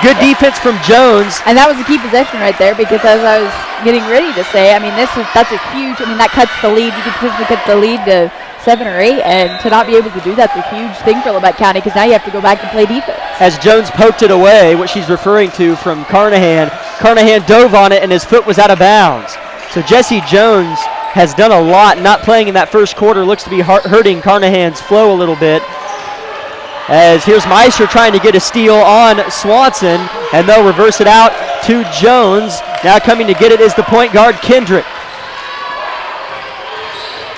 good defense from Jones. And that was a key possession right there, because as I was getting ready to say, I mean, that's a huge, that cuts the lead. You can potentially cut the lead to 7 or 8, and to not be able to do that's a huge thing for Labette County, because now you have to go back and play defense. As Jones poked it away, what she's referring to from Carnahan, Carnahan dove on it and his foot was out of bounds. So Jesse Jones has done a lot. Not playing in that first quarter looks to be hurting Carnahan's flow a little bit. As here's Meister trying to get a steal on Swanson, and they'll reverse it out to Jones. Now coming to get it is the point guard, Kendrick.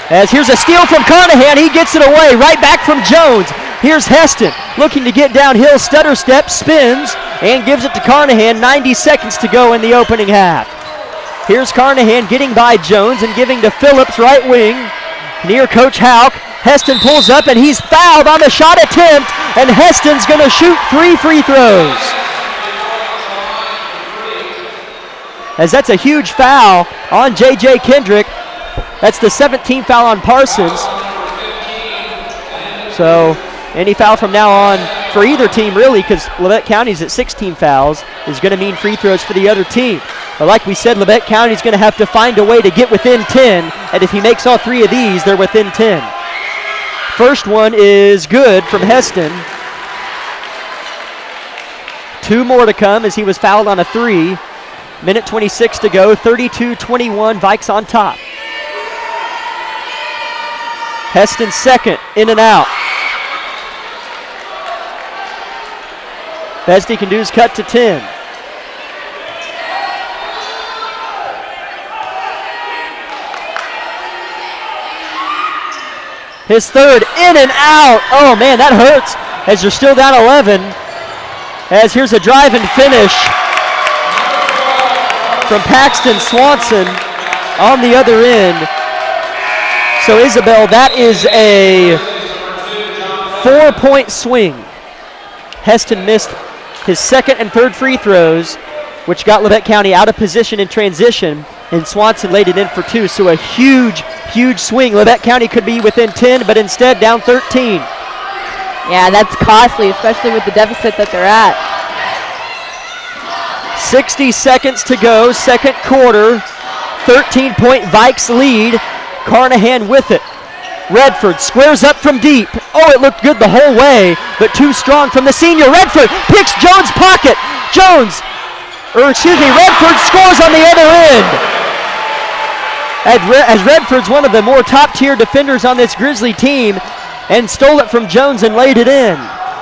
As here's a steal from Carnahan, he gets it away, right back from Jones. Here's Heston, looking to get downhill, stutter step, spins, and gives it to Carnahan. 90 seconds to go in the opening half. Here's Carnahan getting by Jones and giving to Phillips, right wing, near Coach Hauk. Heston pulls up, and he's fouled on the shot attempt, and Heston's going to shoot 3 free throws. As that's a huge foul on J.J. Kendrick. That's the 17th foul on Parsons. So any foul from now on for either team, really, because Labette County's at 16 fouls, is going to mean free throws for the other team. But like we said, Labette County's going to have to find a way to get within 10, and if he makes all 3 of these, they're within 10. First one is good from Heston. 2 more to come as he was fouled on a 3. Minute 26 to go, 32-21, Vikes on top. Heston second, in and out. Best he can do is cut to 10. His third, in and out. Oh man, that hurts as you're still down 11. As here's a drive and finish from Paxton Swanson on the other end. So Isabel, that is a 4-point swing. Heston missed his second and third free throws, which got Labette County out of position in transition, and Swanson laid it in for 2. So a huge, huge swing. Labette County could be within 10, but instead down 13. Yeah, that's costly, especially with the deficit that they're at. 60 seconds to go, second quarter. 13-point Vikes lead. Carnahan with it. Redford squares up from deep. Oh, it looked good the whole way, but too strong from the senior. Redford picks Jones' pocket. Redford scores on the other end. As Redford's one of the more top-tier defenders on this Grizzly team, and stole it from Jones and laid it in.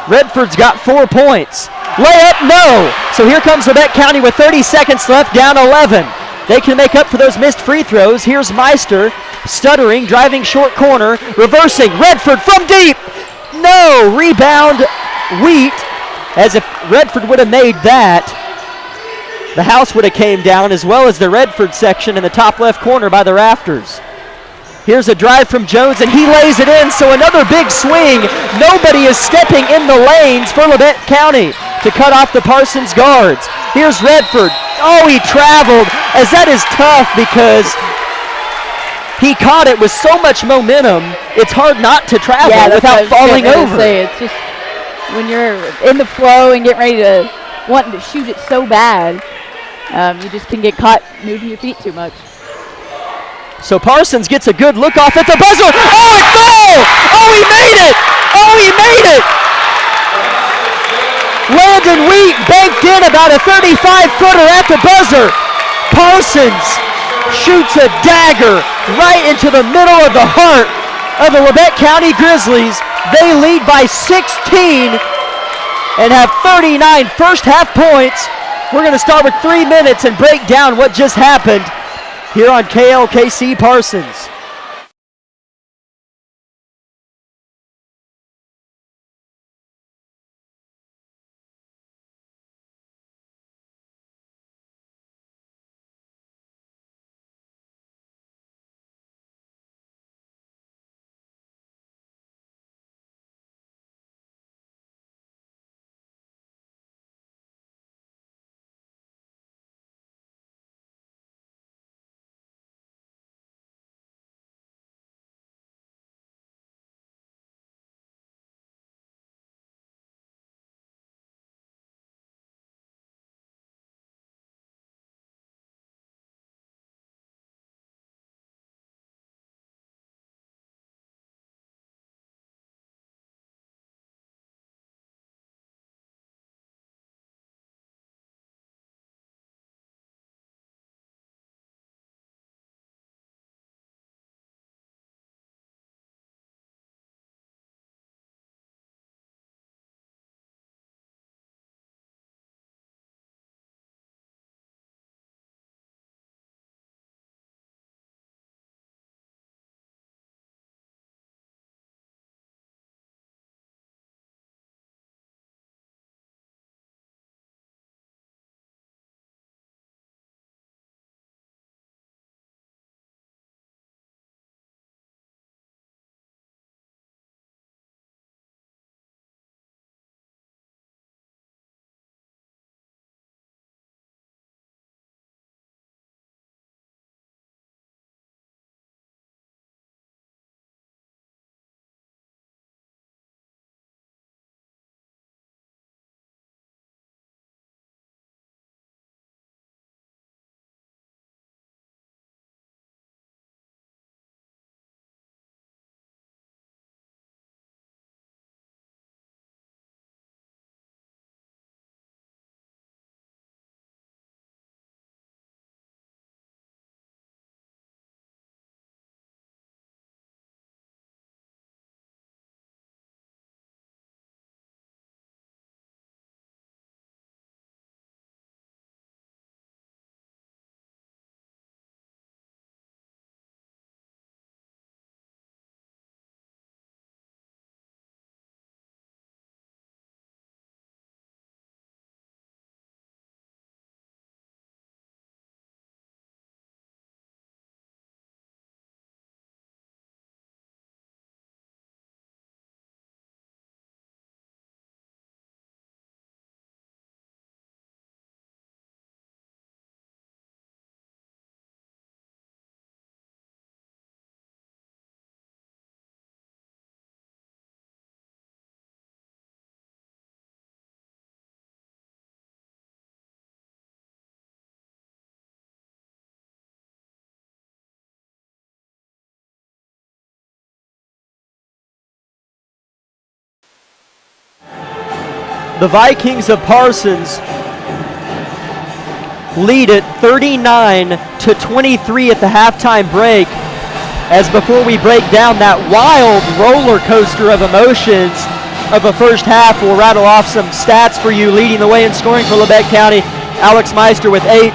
Redford's got 4 points. Layup, no! So here comes Labette County with 30 seconds left, down 11. They can make up for those missed free throws. Here's Meister, stuttering, driving short corner, reversing. Redford from deep! No! Rebound, Wheat. As if Redford would have made that, the house would have came down, as well as the Redford section in the top left corner by the rafters. Here's a drive from Jones, and he lays it in, so another big swing. Nobody is stepping in the lanes for Labette County to cut off the Parsons guards. Here's Redford. Oh, he traveled, as that is tough because he caught it with so much momentum, it's hard not to travel without falling over. It's just when you're in the flow and getting ready to wanting to shoot it so bad, you just can get caught moving your feet too much. So Parsons gets a good look off at the buzzer. Oh, it fell! Oh, he made it! Oh, he made it! Landon Wheat banked in about a 35-footer at the buzzer. Parsons shoots a dagger right into the middle of the heart of the Labette County Grizzlies. They lead by 16 and have 39 first half points. We're going to start with 3 minutes and break down what just happened here on KLKC Parsons. the Vikings of Parsons lead it 39-23 at the halftime break. As before we break down that wild roller coaster of emotions of the first half, we'll rattle off some stats for you. Leading the way in scoring for Labette County, Alex Meister with 8,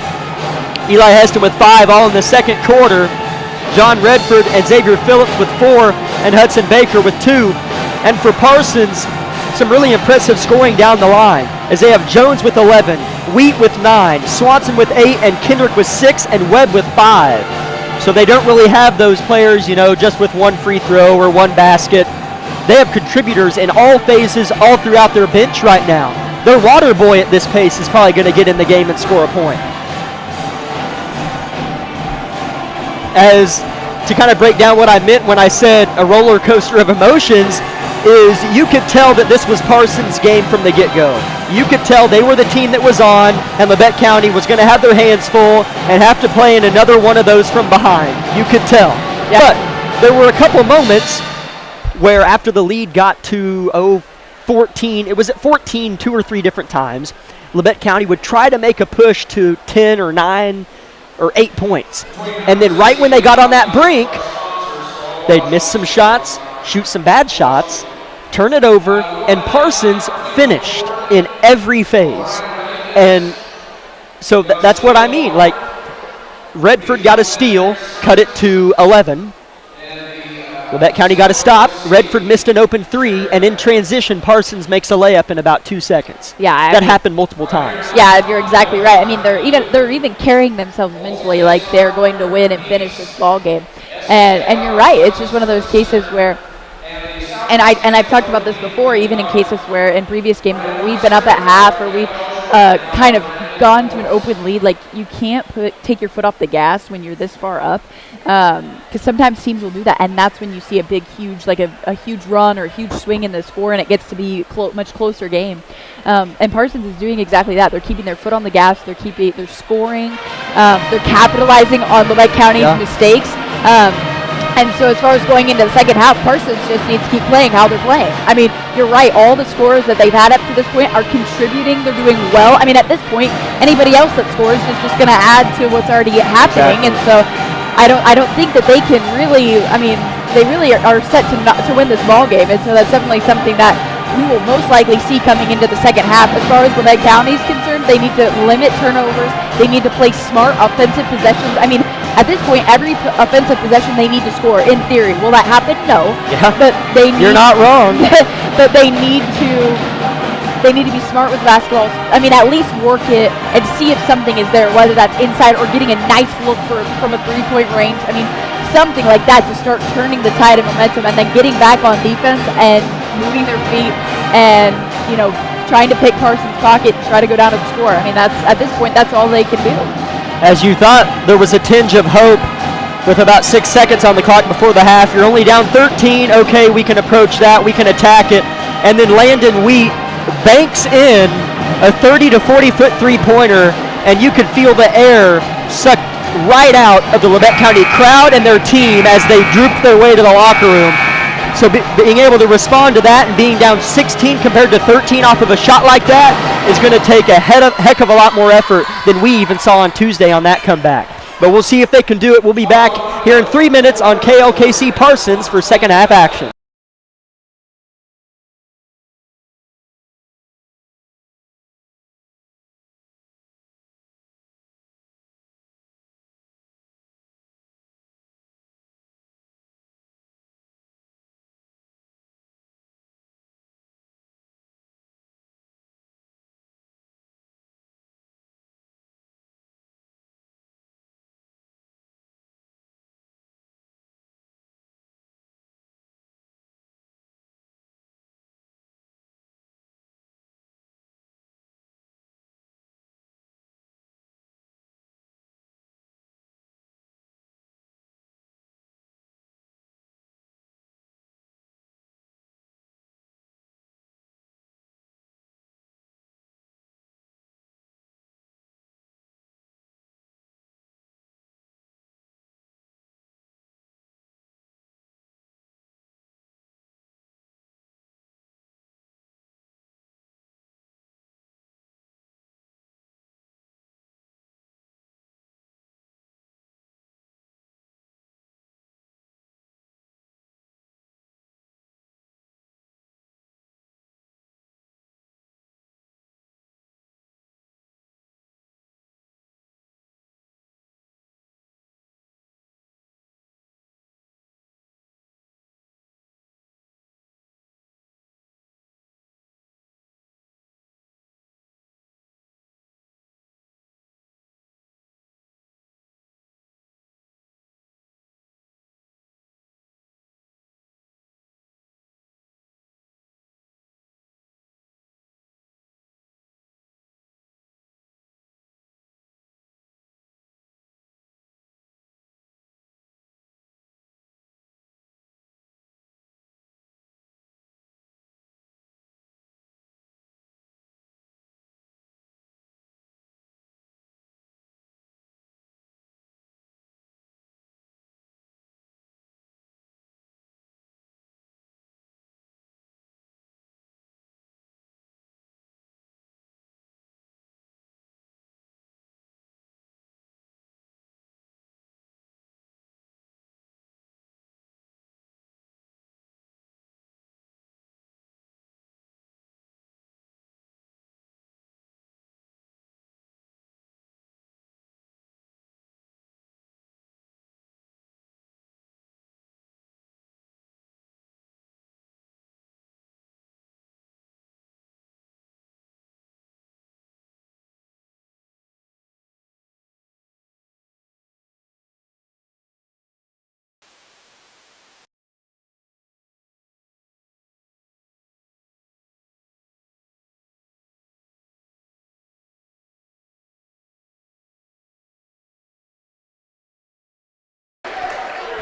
Eli Heston with 5, all in the second quarter. John Redford and Xavier Phillips with 4, and Hudson Baker with 2. And for Parsons, some really impressive scoring down the line, as they have Jones with 11, Wheat with 9, Swanson with 8, and Kendrick with 6, and Webb with 5. So they don't really have those players, just with one free throw or one basket. They have contributors in all phases, all throughout their bench right now. Their water boy at this pace is probably going to get in the game and score a point. As to kind of break down what I meant when I said a roller coaster of emotions, is you could tell that this was Parsons' game from the get-go. You could tell they were the team that was on, and Labette County was going to have their hands full and have to play in another one of those from behind. You could tell. Yeah. But there were a couple moments where after the lead got to 14, it was at 14 2 or 3 different times, Labette County would try to make a push to 10 or 9 or 8 points. And then right when they got on that brink, they'd miss some shots, shoot some bad shots, turn it over, and Parsons finished in every phase. And so that's what I mean. Like, Redford got a steal, cut it to 11. Labette County got a stop. Redford missed an open 3, and in transition, Parsons makes a layup in about 2 seconds. Yeah, that happened multiple times. Yeah, you're exactly right. I mean, they're even carrying themselves mentally like they're going to win and finish this ball game. And you're right. It's just one of those cases where, and I've talked about this before, even in cases where in previous games where we've been up at half or we've kind of gone to an open lead, like you can't take your foot off the gas when you're this far up, because sometimes teams will do that, and that's when you see a huge run or a huge swing in the score, and it gets to be much closer game. And Parsons is doing exactly that. They're keeping their foot on the gas. They're scoring. They're capitalizing on Labette County's mistakes. And so as far as going into the second half, Parsons just needs to keep playing how they're playing. I mean, you're right. All the scores that they've had up to this point are contributing. They're doing well. I mean, at this point, anybody else that scores is just going to add to what's already happening. Exactly. And so I don't think that they can really, I mean, they really are set to win this ball game. And so that's definitely something that we will most likely see coming into the second half. As far as Labette County is concerned, they need to limit turnovers. They need to play smart offensive possessions. I mean, at this point, every offensive possession they need to score, in theory. Will that happen? No. Yeah. But they need, you're not wrong. But they need to be smart with basketball. I mean, at least work it and see if something is there, whether that's inside or getting a nice look from a three-point range. I mean, something like that to start turning the tide of momentum, and then getting back on defense and moving their feet and, trying to pick Parsons' pocket and try to go down and score. I mean, at this point, that's all they can do. As you thought there was a tinge of hope with about 6 seconds on the clock before the half. You're only down 13. Okay, we can approach that. We can attack it. And then Landon Wheat banks in a 30 to 40-foot three-pointer, and you could feel the air sucked right out of the Labette County crowd and their team as they drooped their way to the locker room. So being able to respond to that and being down 16 compared to 13 off of a shot like that is going to take a heck of a lot more effort than we even saw on Tuesday on that comeback. But we'll see if they can do it. We'll be back here in 3 minutes on KLKC Parsons for second half action.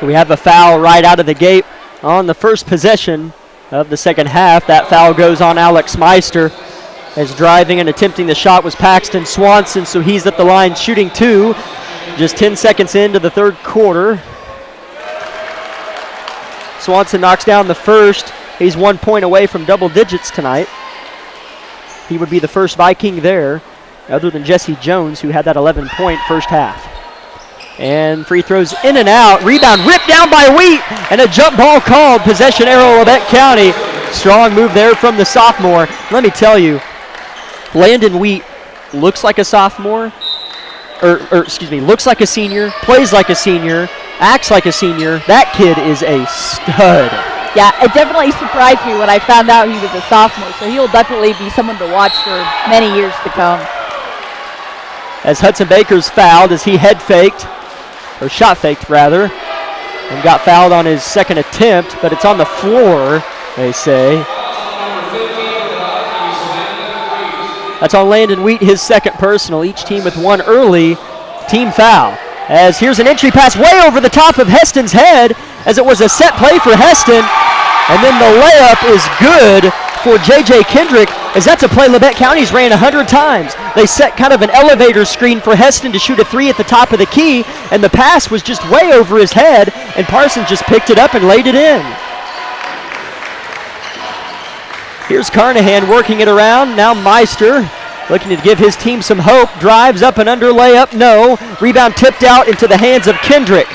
We have a foul right out of the gate on the first possession of the second half. That foul goes on Alex Meister, as driving and attempting the shot was Paxton Swanson, so he's at the line shooting 2. Just 10 seconds into the third quarter. Swanson knocks down the first. He's 1 point away from double digits tonight. He would be the first Viking there, other than Jesse Jones, who had that 11-point first half. And free throws in and out. Rebound ripped down by Wheat, and a jump ball called. Possession arrow, Labette County. Strong move there from the sophomore. Let me tell you, Landon Wheat looks like a sophomore, looks like a senior, plays like a senior, acts like a senior. That kid is a stud. Yeah, it definitely surprised me when I found out he was a sophomore, so he'll definitely be someone to watch for many years to come. As Hudson Baker's fouled as he head faked, or shot faked rather, and got fouled on his second attempt, but it's on the floor, they say. That's on Landon Wheat, his second personal, each team with one early team foul. As here's an entry pass way over the top of Heston's head, as it was a set play for Heston, and then the layup is good for J.J. Kendrick, as that's a play Labette County's ran 100 times. They set kind of an elevator screen for Heston to shoot a 3 at the top of the key, and the pass was just way over his head, and Parsons just picked it up and laid it in. Here's Carnahan working it around. Now Meister looking to give his team some hope. Drives up and under layup. No. Rebound tipped out into the hands of Kendrick.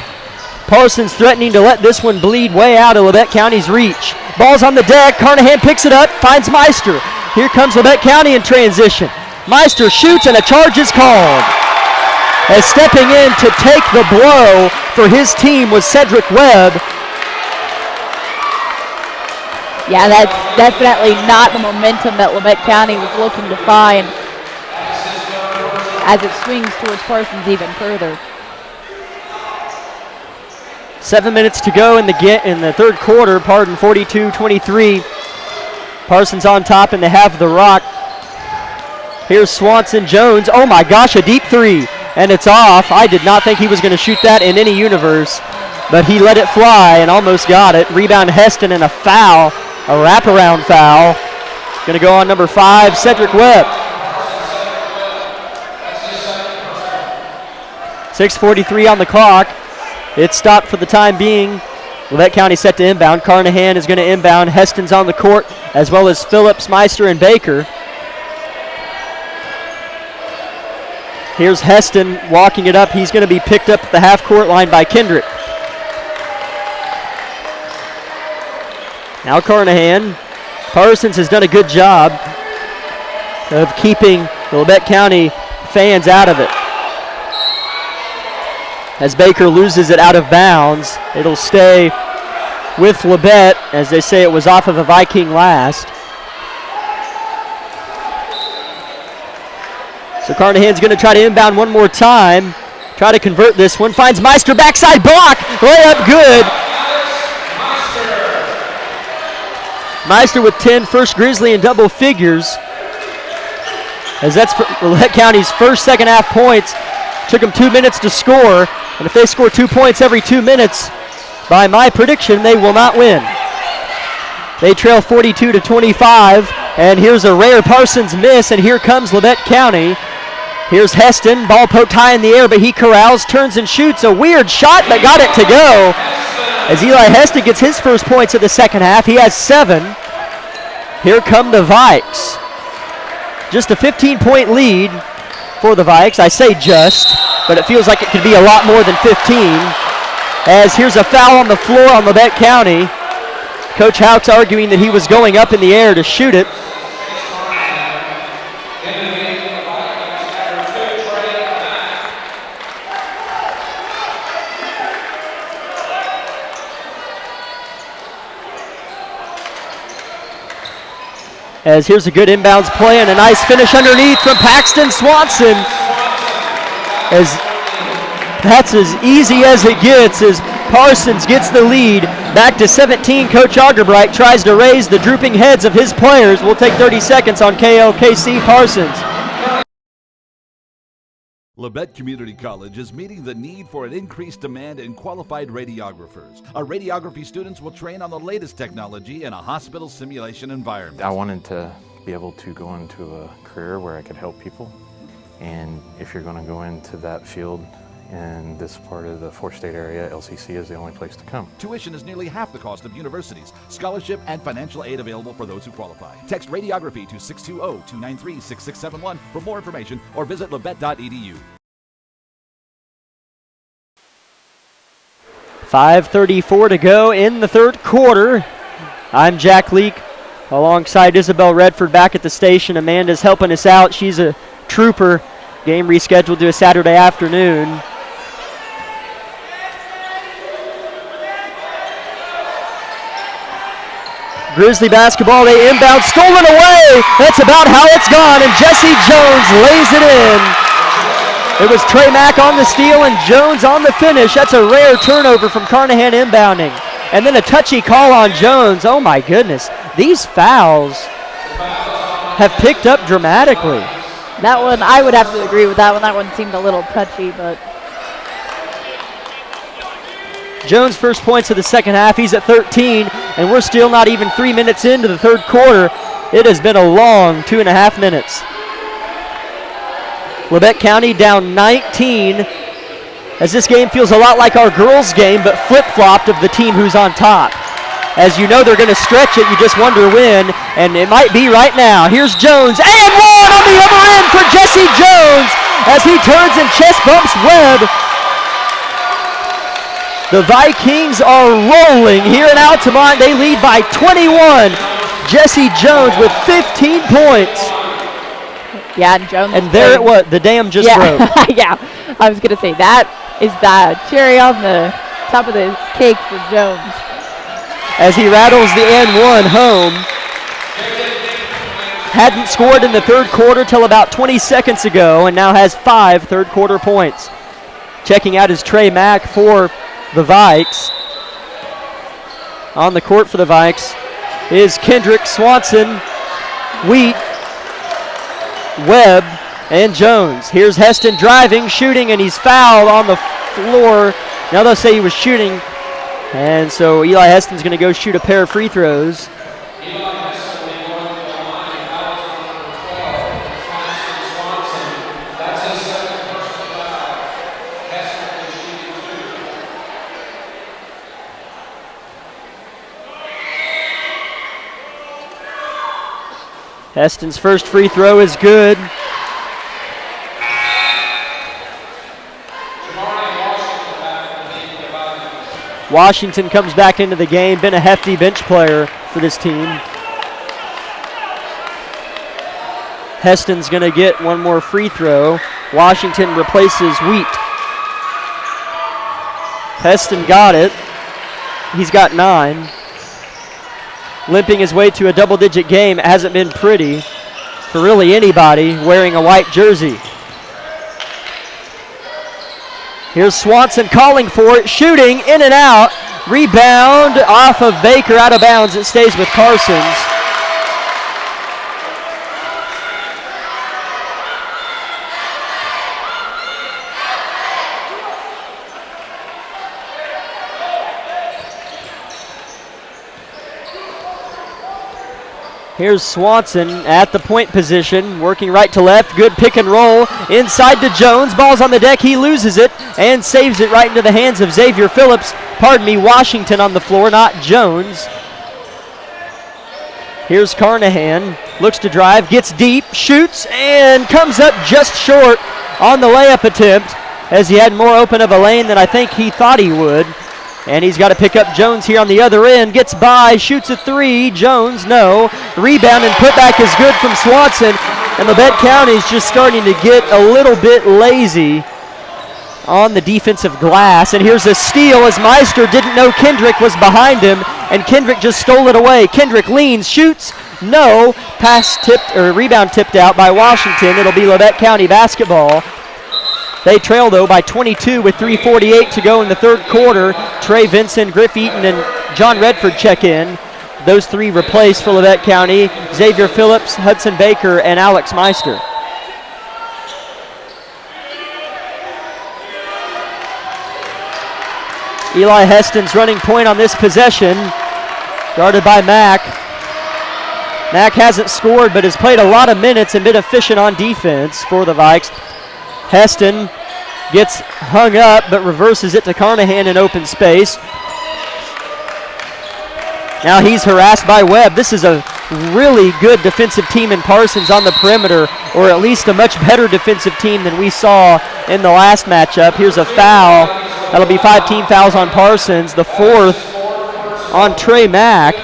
Parsons threatening to let this one bleed way out of Labette County's reach. Ball's on the deck. Carnahan picks it up. Finds Meister. Here comes Labette County in transition. Meister shoots and a charge is called. As stepping in to take the blow for his team was Cedric Webb. Yeah, that's definitely not the momentum that Labette County was looking to find as it swings towards Parsons even further. 7 minutes to go in the third quarter. 42-23. Parsons on top, and they have the rock. Here's Swanson Jones. Oh my gosh, a deep 3, and it's off. I did not think he was going to shoot that in any universe, but he let it fly and almost got it. Rebound Heston, and a foul. A wraparound foul. Going to go on number 5, Cedric Webb. 6:43 on the clock. It's stopped for the time being. Labette County set to inbound. Carnahan is going to inbound. Heston's on the court, as well as Phillips, Meister, and Baker. Here's Heston walking it up. He's going to be picked up at the half-court line by Kendrick. Now Carnahan. Parsons has done a good job of keeping the Labette County fans out of it. As Baker loses it out of bounds, it'll stay with Labette, as they say it was off of a Viking last. So Carnahan's going to try to inbound one more time, try to convert this one. Finds Meister, backside block, layup good. Meister with 10, first Grizzly in double figures, as that's Labette County's first second half points. Took them 2 minutes to score, and if they score 2 points every 2 minutes, by my prediction, they will not win. They trail 42-25, and here's a rare Parsons miss, and here comes Labette County. Here's Heston, ball poked high in the air, but he corrals, turns and shoots a weird shot, but got it to go. As Eli Heston gets his first points of the second half, he has 7. Here come the Vikes. Just a 15-point lead for the Vikes. I say just, but it feels like it could be a lot more than 15. As here's a foul on the floor on Labette County. Coach Houck's arguing that he was going up in the air to shoot it. As here's a good inbounds play and a nice finish underneath from Paxton Swanson. As that's as easy as it gets, as Parsons gets the lead. Back to 17, Coach Augerbright tries to raise the drooping heads of his players. We'll take 30 seconds on KLKC Parsons. Labette Community College is meeting the need for an increased demand in qualified radiographers. Our radiography students will train on the latest technology in a hospital simulation environment. I wanted to be able to go into a career where I could help people. And if you're going to go into that field in this part of the four-state area, LCC is the only place to come. Tuition is nearly half the cost of universities. Scholarship and financial aid available for those who qualify. Text radiography to 620-293-6671 for more information or visit labette.edu. 5:34 to go in the third quarter. I'm Jack Leake alongside Isabel Redford back at the station. Amanda's helping us out. She's a trooper. Game rescheduled to a Saturday afternoon. Grizzly basketball, they inbound, stolen away. That's about how it's gone, and Jesse Jones lays it in. It was Trey Mack on the steal and Jones on the finish. That's a rare turnover from Carnahan inbounding. And then a touchy call on Jones. Oh my goodness, these fouls have picked up dramatically. That one, I would have to agree with that one. That one seemed a little touchy, but Jones' first points of the second half. He's at 13, and we're still not even 3 minutes into the third quarter. It has been a long 2.5 minutes. Labette County down 19, as this game feels a lot like our girls' game, but flip-flopped of the team who's on top. As you know, they're going to stretch it. You just wonder when, and it might be right now. Here's Jones, and one on the other end for Jesse Jones as he turns and chest bumps Webb. The Vikings are rolling here in Altamont. They lead by 21. Jesse Jones with 15 points. yeah, and Jones. And there it was. The dam just broke. Yeah, I was going to say that is the cherry on the top of the cake for Jones. As he rattles the N1 home. Hadn't scored in the third quarter till about 20 seconds ago and now has 5 third quarter points. Checking out is Trey Mack for the Vikes. On the court for the Vikes is Kendrick, Swanson, Wheat, Webb, and Jones. Here's Heston driving, shooting, and he's fouled on the floor. Now they'll say he was shooting, and so Eli Heston's going to go shoot a pair of free throws. Heston's first free throw is good. Washington comes back into the game, been a hefty bench player for this team. Heston's going to get one more free throw. Washington replaces Wheat. Heston got it. He's got 9. Limping his way to a double-digit game. It hasn't been pretty for really anybody wearing a white jersey. Here's Swanson calling for it, shooting, in and out. Rebound off of Baker, out of bounds. It stays with Parsons. Here's Swanson at the point position, working right to left. Good pick and roll inside to Jones. Ball's on the deck. He loses it and saves it right into the hands of Xavier Phillips. Washington on the floor, not Jones. Here's Carnahan. Looks to drive, gets deep, shoots, and comes up just short on the layup attempt as he had more open of a lane than I think he thought he would. And he's got to pick up Jones here on the other end. Gets by, shoots a 3. Jones, no. Rebound and putback is good from Swanson. And Labette County's just starting to get a little bit lazy on the defensive glass. And here's a steal as Meister didn't know Kendrick was behind him. And Kendrick just stole it away. Kendrick leans, shoots, no. Pass tipped, or rebound tipped out by Washington. It'll be Labette County basketball. They trail, though, by 22 with 3:48 to go in the third quarter. Trey Vinson, Griff Eaton, and John Redford check in. Those 3 replace for Labette County. Xavier Phillips, Hudson Baker, and Alex Meister. Eli Heston's running point on this possession, guarded by Mack. Mack hasn't scored but has played a lot of minutes and been efficient on defense for the Vikes. Heston gets hung up but reverses it to Carnahan in open space. Now he's harassed by Webb. This is a really good defensive team in Parsons on the perimeter, or at least a much better defensive team than we saw in the last matchup. Here's a foul. That'll be 5 team fouls on Parsons, the 4th on Trey Mack.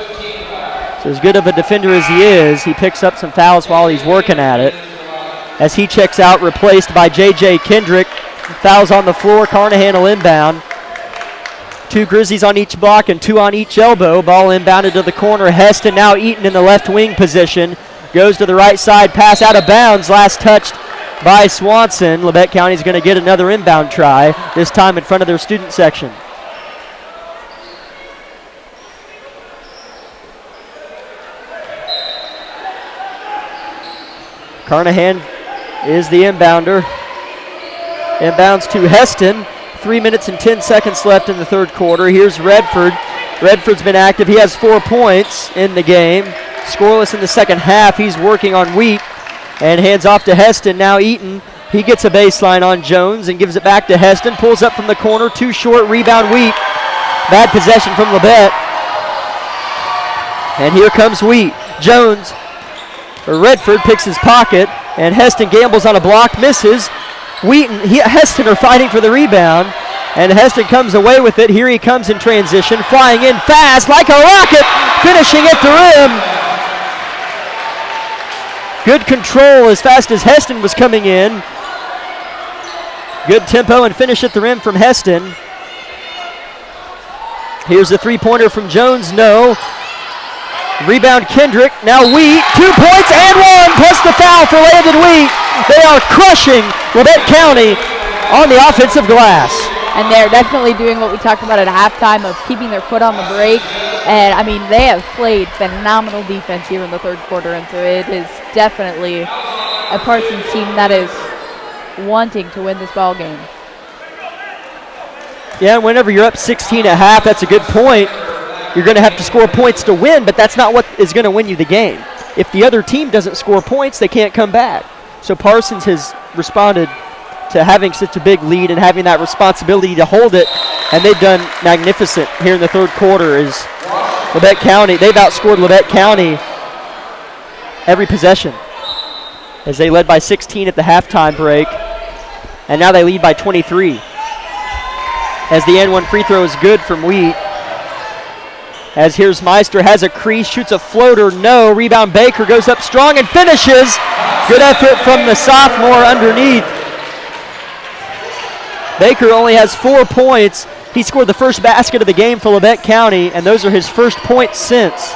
So as good of a defender as he is, he picks up some fouls while he's working at it. As he checks out, replaced by J.J. Kendrick. Fouls on the floor, Carnahan will inbound. 2 Grizzlies on each block and 2 on each elbow. Ball inbounded to the corner. Heston now Eaton in the left wing position. Goes to the right side, pass out of bounds. Last touched by Swanson. Labette County's going to get another inbound try, this time in front of their student section. Carnahan is the inbounder. Inbounds to Heston. 3 minutes and 10 seconds left in the third quarter. Here's Redford. Redford's been active. He has 4 points in the game. Scoreless in the second half. He's working on Wheat and hands off to Heston. Now Eaton. He gets a baseline on Jones and gives it back to Heston. Pulls up from the corner. Too short. Rebound Wheat. Bad possession from Labette. And here comes Wheat. Jones. Redford picks his pocket. And Heston gambles on a block. Misses. Heston are fighting for the rebound, and Heston comes away with it. Here he comes in transition, flying in fast like a rocket, finishing at the rim. Good control as fast as Heston was coming in. Good tempo and finish at the rim from Heston. Here's the three-pointer from Jones, no. Rebound Kendrick, now Wheat, 2 points and 1, plus the foul for Landon Wheat. They are crushing Labette County on the offensive glass. And they're definitely doing what we talked about at halftime of keeping their foot on the brake. And, I mean, they have played phenomenal defense here in the third quarter, and so it is definitely a Parsons team that is wanting to win this ball game. Yeah, whenever you're up 16 at half, that's a good point. You're going to have to score points to win, but that's not what is going to win you the game. If the other team doesn't score points, they can't come back. So Parsons has responded to having such a big lead and having that responsibility to hold it, and they've done magnificent here in the third quarter. As Labette County, they've outscored Labette County every possession, as they led by 16 at the halftime break, and now they lead by 23. As the N1 free throw is good from Wheat. As here's Meister, has a crease, shoots a floater, no. Rebound Baker, goes up strong and finishes. Good effort from the sophomore underneath. Baker only has 4 points. He scored the first basket of the game for Labette County, and those are his first points since.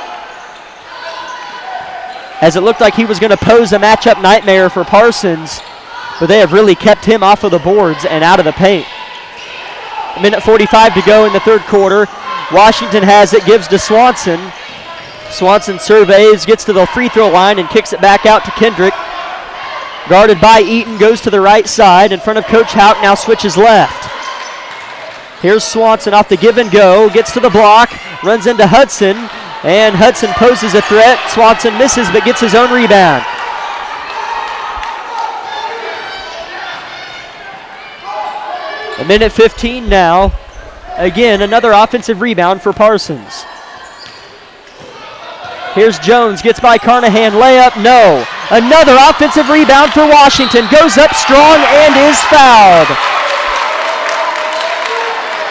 As it looked like he was going to pose a matchup nightmare for Parsons, but they have really kept him off of the boards and out of the paint. A minute 45 to go in the third quarter. Washington has it, gives to Swanson. Swanson surveys, gets to the free throw line, and kicks it back out to Kendrick. Guarded by Eaton, goes to the right side in front of Coach Houck, now switches left. Here's Swanson off the give and go, gets to the block, runs into Hudson, and Hudson poses a threat. Swanson misses but gets his own rebound. A minute 15 now. Again, another offensive rebound for Parsons. Here's Jones, gets by Carnahan, layup, no. Another offensive rebound for Washington, goes up strong and is fouled.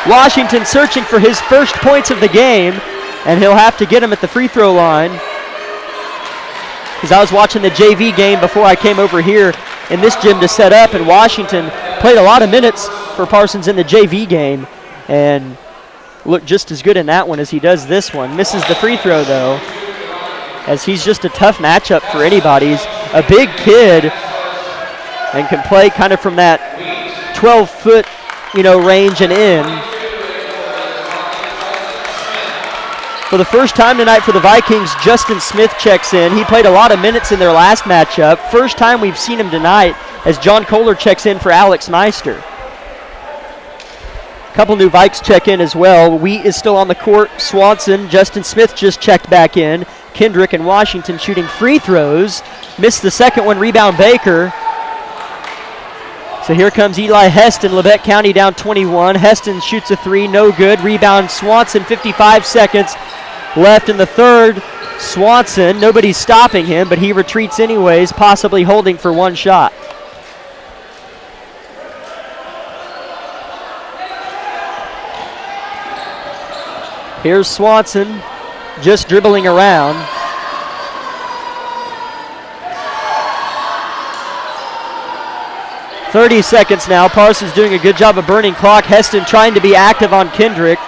Washington searching for his first points of the game, and he'll have to get him at the free throw line. Because I was watching the JV game before I came over here in this gym to set up, and Washington played a lot of minutes for Parsons in the JV game, and looked just as good in that one as he does this one. Misses the free throw, though, as he's just a tough matchup for anybody. He's a big kid and can play kind of from that 12-foot, range and in. For the first time tonight for the Vikings, Justin Smith checks in. He played a lot of minutes in their last matchup. First time we've seen him tonight as John Kohler checks in for Alex Meister. Couple new Vikes check in as well. Wheat is still on the court. Swanson, Justin Smith just checked back in. Kendrick and Washington shooting free throws. Missed the second one, rebound Baker. So here comes Eli Heston, Labette County down 21. Heston shoots a three, no good. Rebound Swanson, 55 seconds left in the third. Swanson, nobody's stopping him, but he retreats anyways, possibly holding for one shot. Here's Swanson, just dribbling around. .30 seconds now. Parsons doing a good job of burning clock. Heston trying to be active on Kendrick.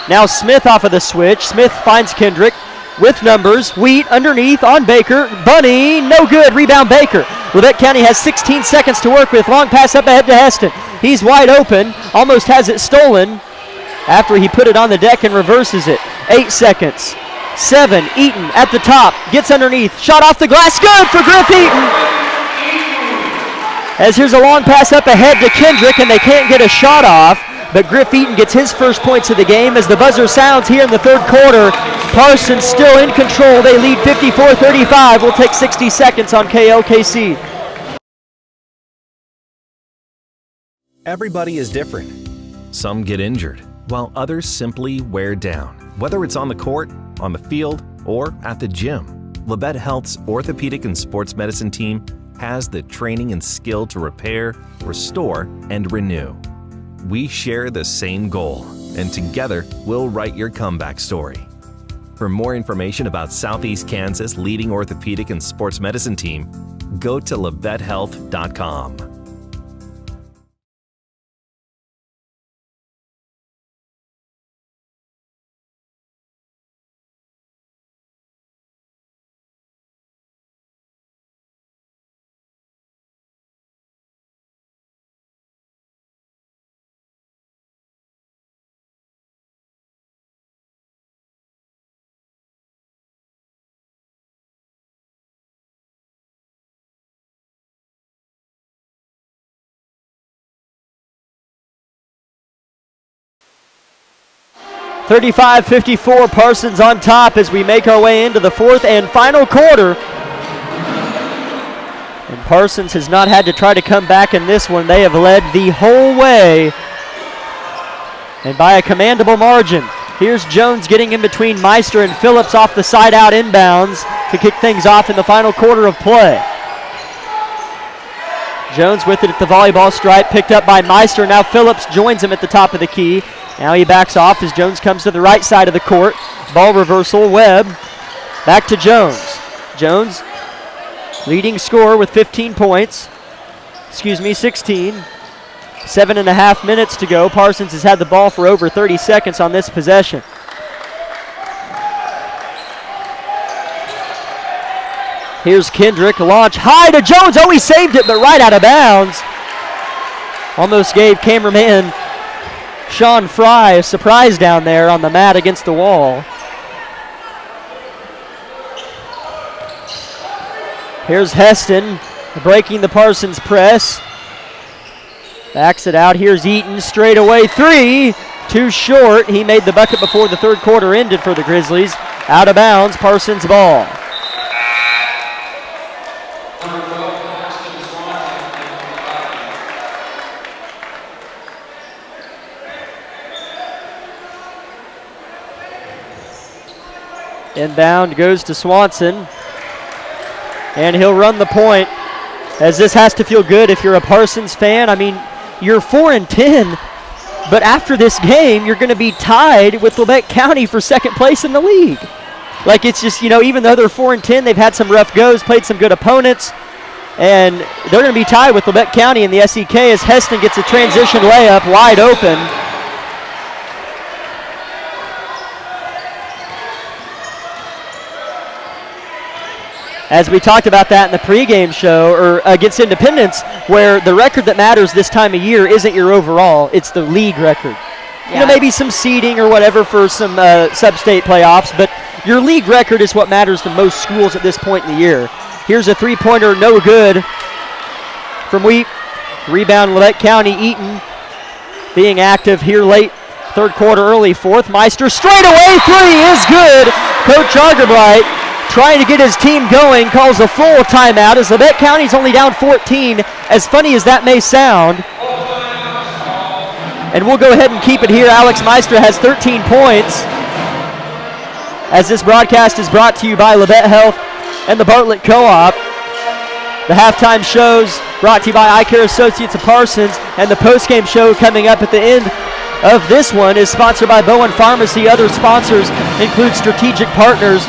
Now Smith off of the switch. Smith finds Kendrick with numbers. Wheat underneath on Baker. Bunny, no good. Rebound Baker. Labette County has 16 seconds to work with. Long pass up ahead to Heston. He's wide open. Almost has it stolen after he put it on the deck and reverses it. 8 seconds. 7. Eaton at the top. Gets underneath. Shot off the glass. Good for Griff Eaton. As here's a long pass up ahead to Kendrick, and they can't get a shot off, but Griff Eaton gets his first points of the game as the buzzer sounds here in the third quarter. Parsons still in control. They lead 54-35. We'll take 60 seconds on KLKC. Everybody is different. Some get injured, while others simply wear down. Whether it's on the court, on the field, or at the gym, Labette Health's orthopedic and sports medicine team has the training and skill to repair, restore, and renew. We share the same goal, and together we'll write your comeback story. For more information about Southeast Kansas' leading orthopedic and sports medicine team, go to LavetteHealth.com. .35-54, Parsons on top as we make our way into the fourth and final quarter. And Parsons has not had to try to come back in this one. They have led the whole way, and by a commandable margin. Here's Jones getting in between Meister and Phillips off the side out inbounds to kick things off in the final quarter of play. Jones with it at the volleyball stripe, picked up by Meister. Now Phillips joins him at the top of the key. Now he backs off as Jones comes to the right side of the court. Ball reversal, Webb. Back to Jones. Jones, leading scorer with 15 points. 16. 7.5 minutes to go. Parsons has had the ball for over 30 seconds on this possession. Here's Kendrick, launch high to Jones. Oh, he saved it, but right out of bounds. Almost gave cameraman Sean Fry a surprise down there on the mat against the wall. Here's Heston breaking the Parsons press. Backs it out. Here's Eaton, straight away three. Too short. He made the bucket before the third quarter ended for the Grizzlies. Out of bounds, Parsons ball. Inbound goes to Swanson, and he'll run the point, as this has to feel good if you're a Parsons fan. I mean, you're 4-10, but after this game, you're going to be tied with Labette County for second place in the league. Like, it's just, you know, even though they're 4-10, they've had some rough goes, played some good opponents, and they're going to be tied with Labette County in the SEK as Heston gets a transition layup wide open. As we talked about that in the pregame show, or against Independence, where the record that matters this time of year isn't your overall, it's the league record. Yeah. You know, maybe some seeding or whatever for some sub-state playoffs, but your league record is what matters to most schools at this point in the year. Here's a three-pointer, no good from Wheat. Rebound, Labette County. Eaton being active here late third quarter, early fourth. Meister straight away three is good. Coach Argerbright trying to get his team going, calls a full timeout as Labette County's only down 14, as funny as that may sound. And we'll go ahead and keep it here. Alex Meister has 13 points. As this broadcast is brought to you by Labette Health and the Bartlett Co-op. The halftime shows brought to you by Eye Care Associates of Parsons, and the postgame show coming up at the end of this one is sponsored by Bowen Pharmacy. Other sponsors include Strategic Partners,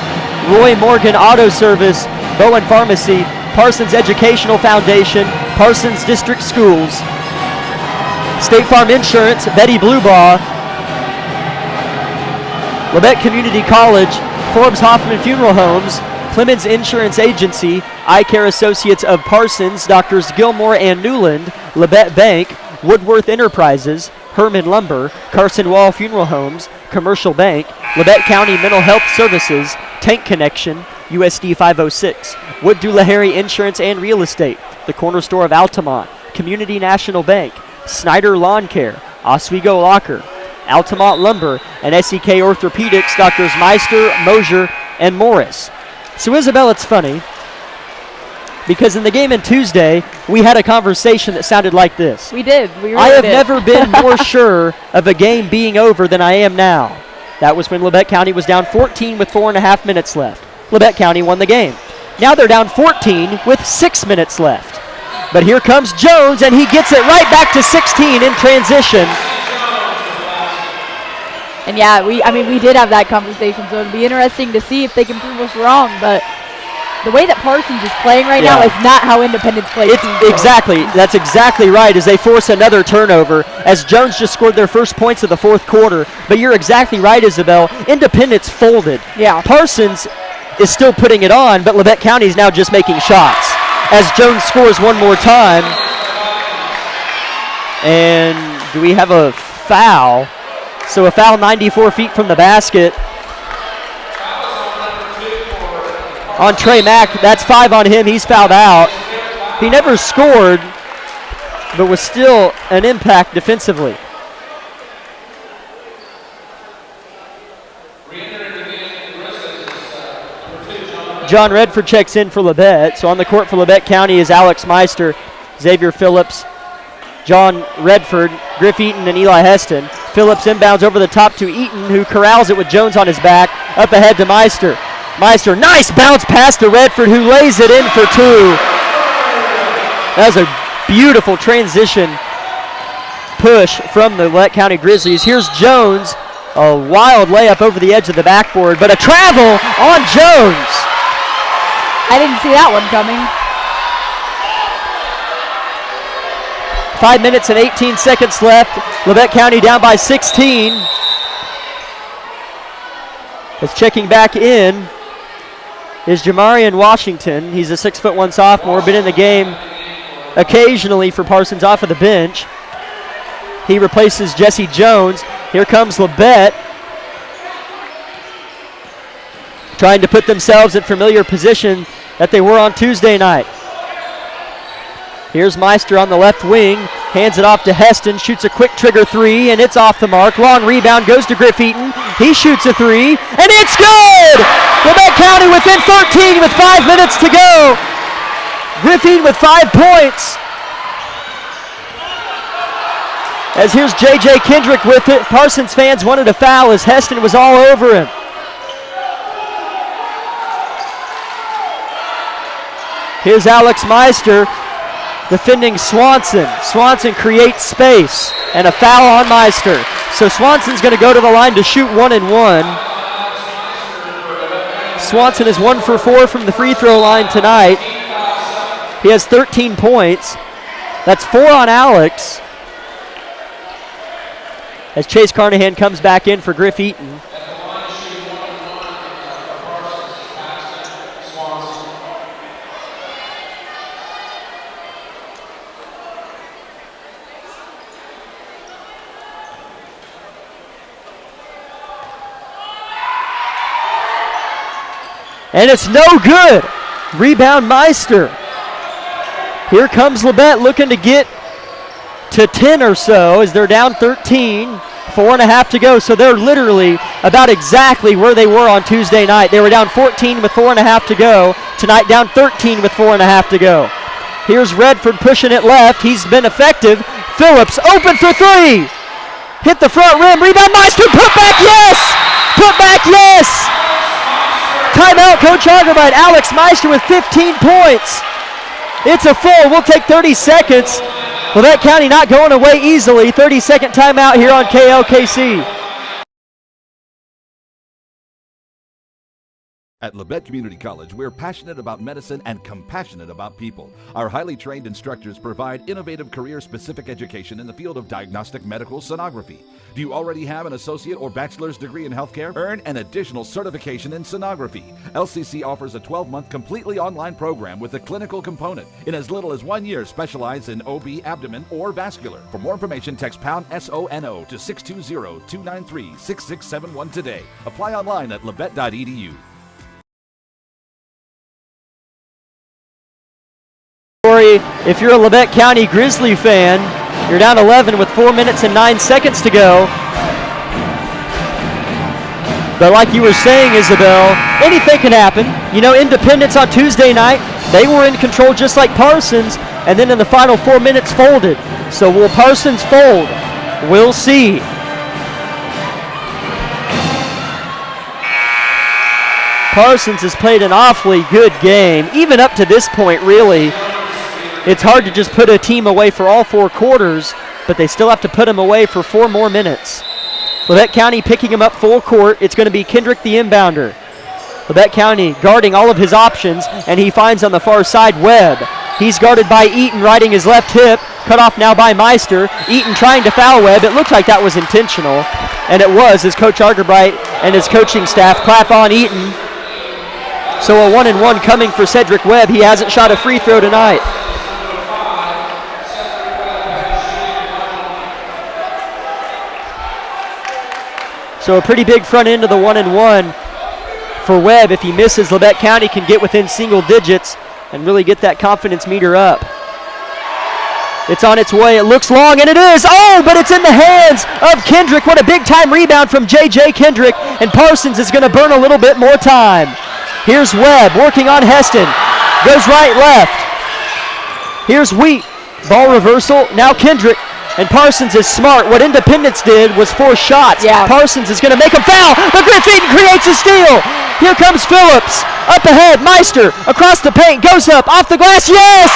Roy Morgan Auto Service, Bowen Pharmacy, Parsons Educational Foundation, Parsons District Schools, State Farm Insurance, Betty Bluebaugh, Labette Community College, Forbes Hoffman Funeral Homes, Clemens Insurance Agency, Eye Care Associates of Parsons, Doctors Gilmore and Newland, Labette Bank, Woodworth Enterprises, Herman Lumber, Carson Wall Funeral Homes, Commercial Bank, Labette County Mental Health Services, Tank Connection, USD 506, Wood Doolahary Insurance and Real Estate, the Corner Store of Altamont, Community National Bank, Snyder Lawn Care, Oswego Locker, Altamont Lumber, and SEK Orthopedics, Doctors Meister, Mosier, and Morris. So Isabel, it's funny, because in the game on Tuesday, we had a conversation that sounded like this. We did. We really I have did. never been more sure of a game being over than I am now. That was when Labette County was down 14 with 4.5 minutes left. Labette County won the game. Now they're down 14 with 6 minutes left. But here comes Jones, and he gets it right back to 16 in transition. And yeah, we did have that conversation, so it'd be interesting to see if they can prove us wrong. But the way that Parsons is playing right now is not how Independence plays. Exactly. That's exactly right, as they force another turnover, as Jones just scored their first points of the fourth quarter. But you're exactly right, Isabel. Independence folded. Yeah. Parsons is still putting it on, but Labette County is now just making shots. As Jones scores one more time. And do we have a foul? So a foul 94 feet from the basket on Trey Mack. That's 5 on him. He's fouled out. He never scored, but was still an impact defensively. John Redford checks in for Labette. So on the court for Labette County is Alex Meister, Xavier Phillips, John Redford, Griff Eaton, and Eli Heston. Phillips inbounds over the top to Eaton, who corrals it with Jones on his back. Up ahead to Meister. Meister, nice bounce pass to Redford, who lays it in for 2. That was a beautiful transition push from the Labette County Grizzlies. Here's Jones, a wild layup over the edge of the backboard, but a travel on Jones. I didn't see that one coming. 5 minutes and 18 seconds left. Labette County down by 16. As checking back in is Jamarian Washington. He's a 6'1" sophomore, been in the game occasionally for Parsons off of the bench. He replaces Jesse Jones. Here comes Labette, trying to put themselves in familiar position that they were on Tuesday night. Here's Meister on the left wing, hands it off to Heston, shoots a quick trigger 3, and it's off the mark. Long rebound goes to Griff Eaton. He shoots a 3, and it's good! Labette County within 13 with 5 minutes to go. Griff Eaton with 5 points. As here's J.J. Kendrick with it. Parsons fans wanted a foul as Heston was all over him. Here's Alex Meister defending Swanson. Swanson creates space and a foul on Meister. So Swanson's going to go to the line to shoot 1 and 1. Swanson is 1 for 4 from the free throw line tonight. He has 13 points. That's 4 on Alex. As Chase Carnahan comes back in for Griff Eaton. And it's no good. Rebound Meister. Here comes Labette looking to get to 10 or so as they're down 13. 4.5 to go, so they're literally about exactly where they were on Tuesday night. They were down 14 with 4.5 to go. Tonight down 13 with 4.5 to go. Here's Redford pushing it left. He's been effective. Phillips open for three. Hit the front rim. Rebound Meister. Put back, yes! Put back, yes! Timeout, Coach Augerbright. Alex Meister with 15 points. It's a full. We'll take 30 seconds. Labette County not going away easily. 30-second timeout here on KLKC. At Labette Community College, we're passionate about medicine and compassionate about people. Our highly trained instructors provide innovative career-specific education in the field of diagnostic medical sonography. Do you already have an associate or bachelor's degree in healthcare? Earn an additional certification in sonography. LCC offers a 12-month completely online program with a clinical component. In as little as 1 year, specialize in OB, abdomen, or vascular. For more information, text pound SONO to 620-293-6671 today. Apply online at labette.edu. If you're a Labette County Grizzly fan, you're down 11 with 4 minutes and 9 seconds to go. But like you were saying, Isabel, anything can happen. You know, Independence on Tuesday night, they were in control just like Parsons, and then in the final 4 minutes folded. So will Parsons fold? We'll see. Parsons has played an awfully good game, even up to this point, really. It's hard to just put a team away for all 4 quarters, but they still have to put them away for 4 more minutes. Labette County picking him up full court. It's going to be Kendrick the inbounder. Labette County guarding all of his options, and he finds on the far side Webb. He's guarded by Eaton riding his left hip, cut off now by Meister. Eaton trying to foul Webb. It looked like that was intentional, and it was, as Coach Augerbright and his coaching staff clap on Eaton. So a 1-and-1 coming for Cedric Webb. He hasn't shot a free throw tonight. So a pretty big front end of the 1-and-1 for Webb. If he misses, Labette County can get within single digits and really get that confidence meter up. It's on its way. It looks long, and it is. Oh, but it's in the hands of Kendrick. What a big-time rebound from J.J. Kendrick, and Parsons is going to burn a little bit more time. Here's Webb working on Heston. Goes right, left. Here's Wheat. Ball reversal. Now Kendrick. And Parsons is smart. What Independence did was force shots. Yeah. Parsons is going to make a foul, but Griffin creates a steal. Here comes Phillips. Up ahead, Meister across the paint, goes up, off the glass, yes!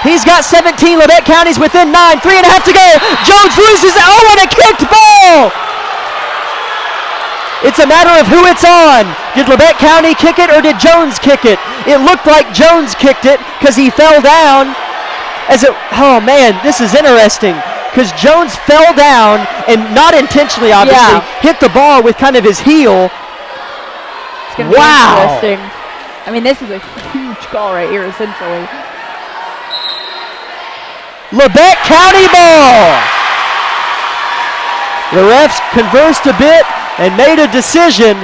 He's got 17, Labette County's within 9, 3.5 to go. Jones loses it, oh, and a kicked ball! It's a matter of who it's on. Did Labette County kick it or did Jones kick it? It looked like Jones kicked it because he fell down. Oh man, this is interesting because Jones fell down and not intentionally, obviously, hit the ball with kind of his heel. It's going to be interesting. I mean, this is a huge call right here, essentially. Labette County ball. The refs conversed a bit and made a decision.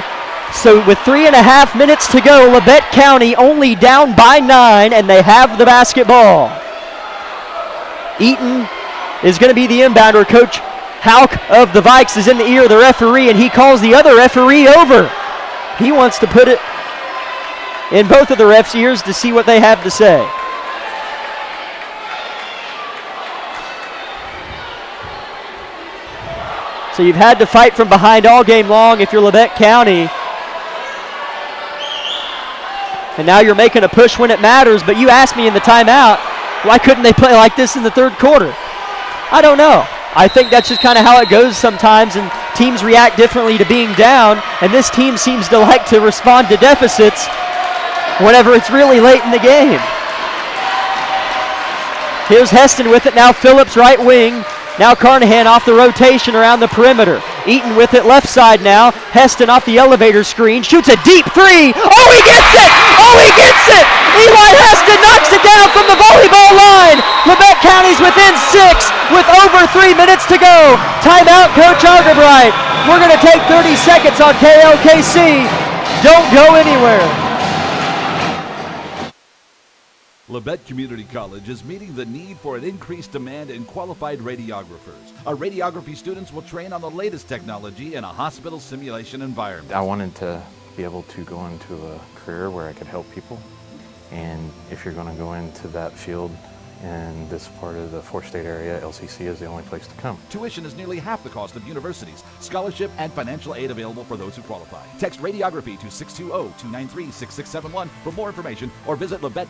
So with 3.5 minutes to go, Labette County only down by 9, and they have the basketball. Eaton is going to be the inbounder. Coach Hauk of the Vikes is in the ear of the referee, and he calls the other referee over. He wants to put it in both of the refs' ears to see what they have to say. So you've had to fight from behind all game long if you're Labette County. And now you're making a push when it matters, but you asked me in the timeout, why couldn't they play like this in the third quarter? I don't know. I think that's just kind of how it goes sometimes, and teams react differently to being down, and this team seems to like to respond to deficits whenever it's really late in the game. Here's Heston with it, now Phillips right wing. Now Carnahan off the rotation around the perimeter. Eaton with it left side now. Heston off the elevator screen. Shoots a deep three. Oh, he gets it! Oh, he gets it! Eli Heston knocks it down from the volleyball line. Labette County's within 6 with over 3 minutes to go. Timeout, Coach Augerbright. We're going to take 30 seconds on KLKC. Don't go anywhere. Labette Community College is meeting the need for an increased demand in qualified radiographers. Our radiography students will train on the latest technology in a hospital simulation environment. I wanted to be able to go into a career where I could help people. And if you're going to go into that field in this part of the four-state area, LCC is the only place to come. Tuition is nearly half the cost of universities. Scholarship and financial aid available for those who qualify. Text radiography to 620-293-6671 for more information or visit Labette.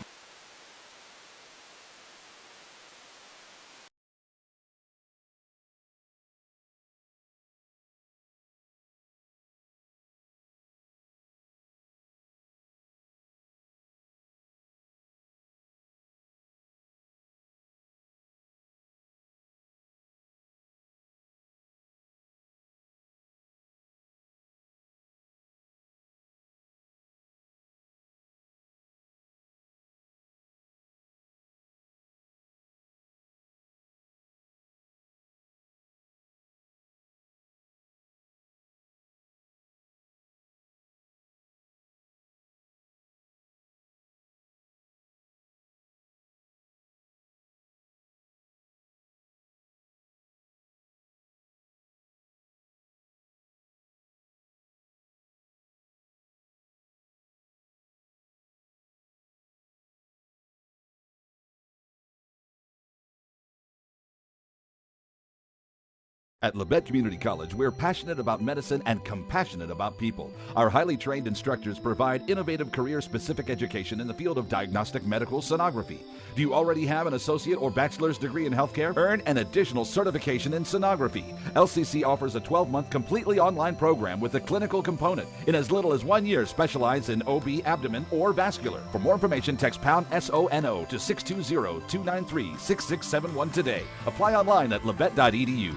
At Labette Community College, we're passionate about medicine and compassionate about people. Our highly trained instructors provide innovative career-specific education in the field of diagnostic medical sonography. Do you already have an associate or bachelor's degree in healthcare? Earn an additional certification in sonography. LCC offers a 12-month completely online program with a clinical component. In as little as 1 year, specialize in OB, abdomen, or vascular. For more information, text pound SONO to 620-293-6671 today. Apply online at labette.edu.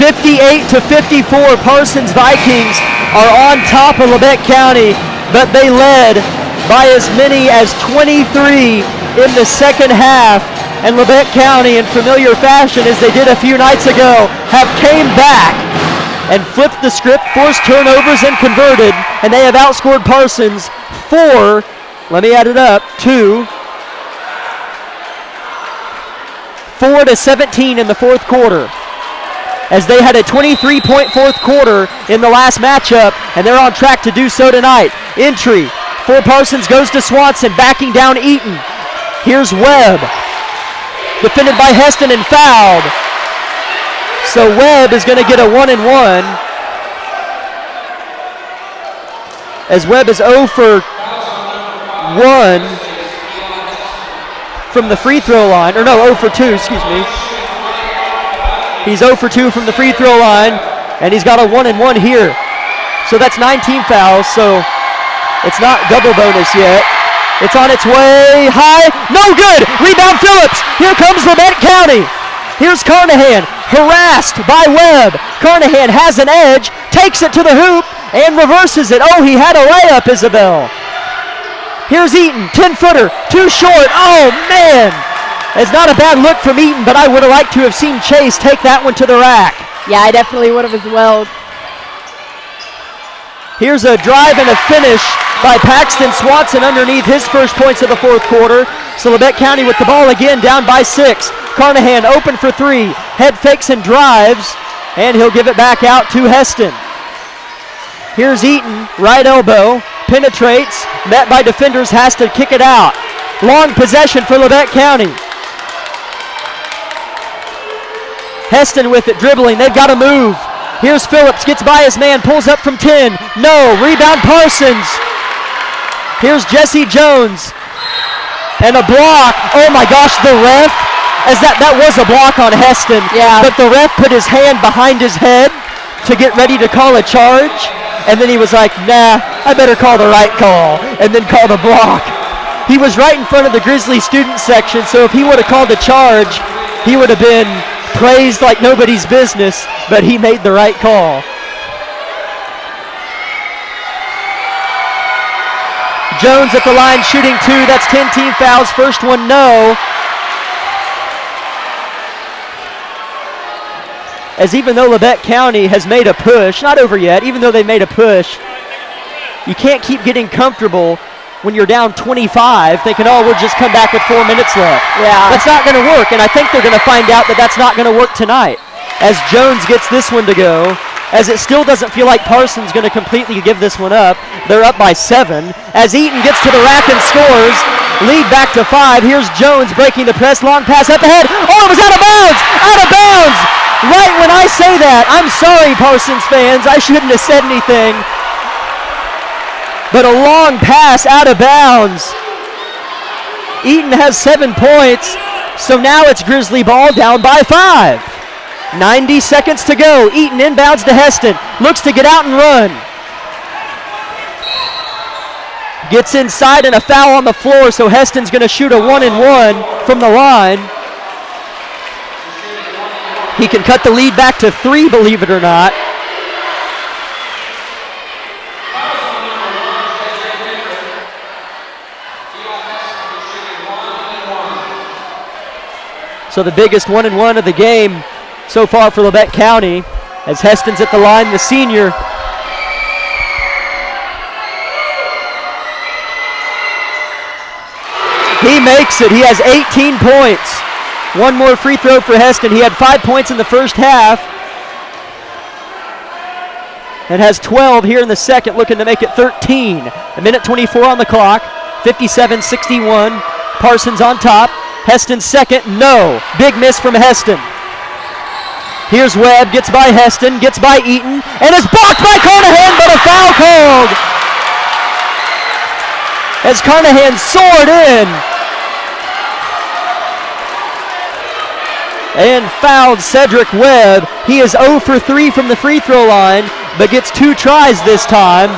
58-54, Parsons Vikings are on top of Labette County, but they led by as many as 23 in the second half. And Labette County, in familiar fashion as they did a few nights ago, have came back and flipped the script, forced turnovers, and converted. And they have outscored Parsons 4, let me add it up, 4-17 in the fourth quarter, as they had a 23-point fourth quarter in the last matchup, and they're on track to do so tonight. Entry for Parsons goes to Swanson, backing down Eaton. Here's Webb, defended by Heston and fouled. So Webb is going to get a 1-and-1, as Webb is 0 for 1 from the free throw line, or no, 0 for 2, excuse me. He's 0 for 2 from the free throw line, and he's got a 1-and-1 here. So that's 19 fouls, so it's not double bonus yet. It's on its way high, no good! Rebound Phillips, here comes Labette County. Here's Carnahan, harassed by Webb. Carnahan has an edge, takes it to the hoop, and reverses it. Oh, he had a layup, Isabel. Here's Eaton, 10-footer, too short, oh man! It's not a bad look from Eaton, but I would have liked to have seen Chase take that one to the rack. Yeah, I definitely would have as well. Here's a drive and a finish by Paxton Swanson underneath his first points of the fourth quarter. So Labette County with the ball again, down by 6. Carnahan open for 3. Head fakes and drives, and he'll give it back out to Heston. Here's Eaton, right elbow, penetrates, met by defenders, has to kick it out. Long possession for Labette County. Heston with it, dribbling, they've got to move. Here's Phillips, gets by his man, pulls up from 10. No, rebound Parsons. Here's Jesse Jones. And a block. Oh my gosh, the ref, as that was a block on Heston. Yeah. But the ref put his hand behind his head to get ready to call a charge. And then he was like, nah, I better call the right call. And then call the block. He was right in front of the Grizzly student section, so if he would have called a charge, he would have been praised like nobody's business, but he made the right call. Jones at the line shooting 2, that's 10 team fouls, first one no. As even though Labette County has made a push, not over yet, even though they made a push, you can't keep getting comfortable when you're down 25, thinking, oh, we'll just come back with 4 minutes left. Yeah. That's not going to work, and I think they're going to find out that that's not going to work tonight as Jones gets this one to go, as it still doesn't feel like Parsons going to completely give this one up. They're up by 7. As Eaton gets to the rack and scores, lead back to 5. Here's Jones breaking the press, long pass up ahead. Oh, it was out of bounds! Out of bounds! Right when I say that, I'm sorry, Parsons fans, I shouldn't have said anything. But a long pass out of bounds. Eaton has 7 points, so now it's Grizzly ball down by 5. 90 seconds to go. Eaton inbounds to Heston. Looks to get out and run. Gets inside and a foul on the floor, so Heston's going to shoot a 1-and-1 from the line. He can cut the lead back to 3, believe it or not. So the biggest 1-and-1 of the game so far for Labette County, as Heston's at the line, the senior. He makes it. He has 18 points. One more free throw for Heston. He had 5 points in the first half and has 12 here in the second, looking to make it 13. A minute 24 on the clock, 57-61. Parsons on top. Heston second, no. Big miss from Heston. Here's Webb, gets by Heston, gets by Eaton, and is blocked by Carnahan, but a foul called. As Carnahan soared in and fouled Cedric Webb. He is 0 for 3 from the free throw line, but gets 2 tries this time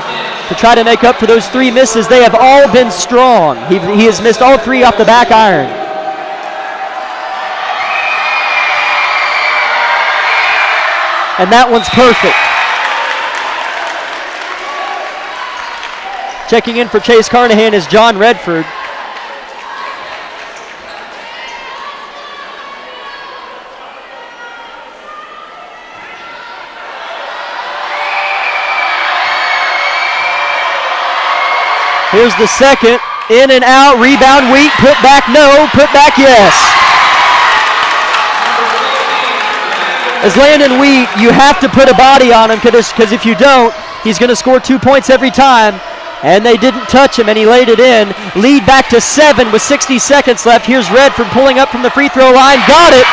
to try to make up for those 3 misses. They have all been strong. He has missed all 3 off the back iron. And that one's perfect. Checking in for Chase Carnahan is John Redford. Here's the second. In and out, rebound weak, put back no, put back yes. As Landon Wheat, you have to put a body on him because if you don't, he's going to score 2 points every time. And they didn't touch him, and he laid it in. Lead back to 7 with 60 seconds left. Here's Redford pulling up from the free throw line. Got it.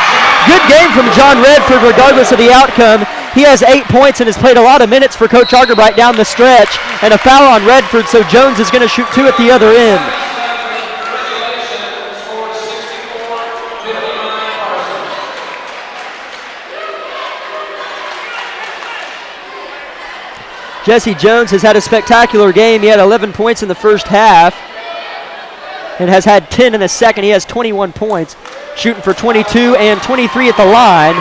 Good game from John Redford regardless of the outcome. He has 8 points and has played a lot of minutes for Coach Argerbright down the stretch. And a foul on Redford, so Jones is going to shoot 2 at the other end. Jesse Jones has had a spectacular game. He had 11 points in the first half and has had 10 in the second. He has 21 points, shooting for 22 and 23 at the line.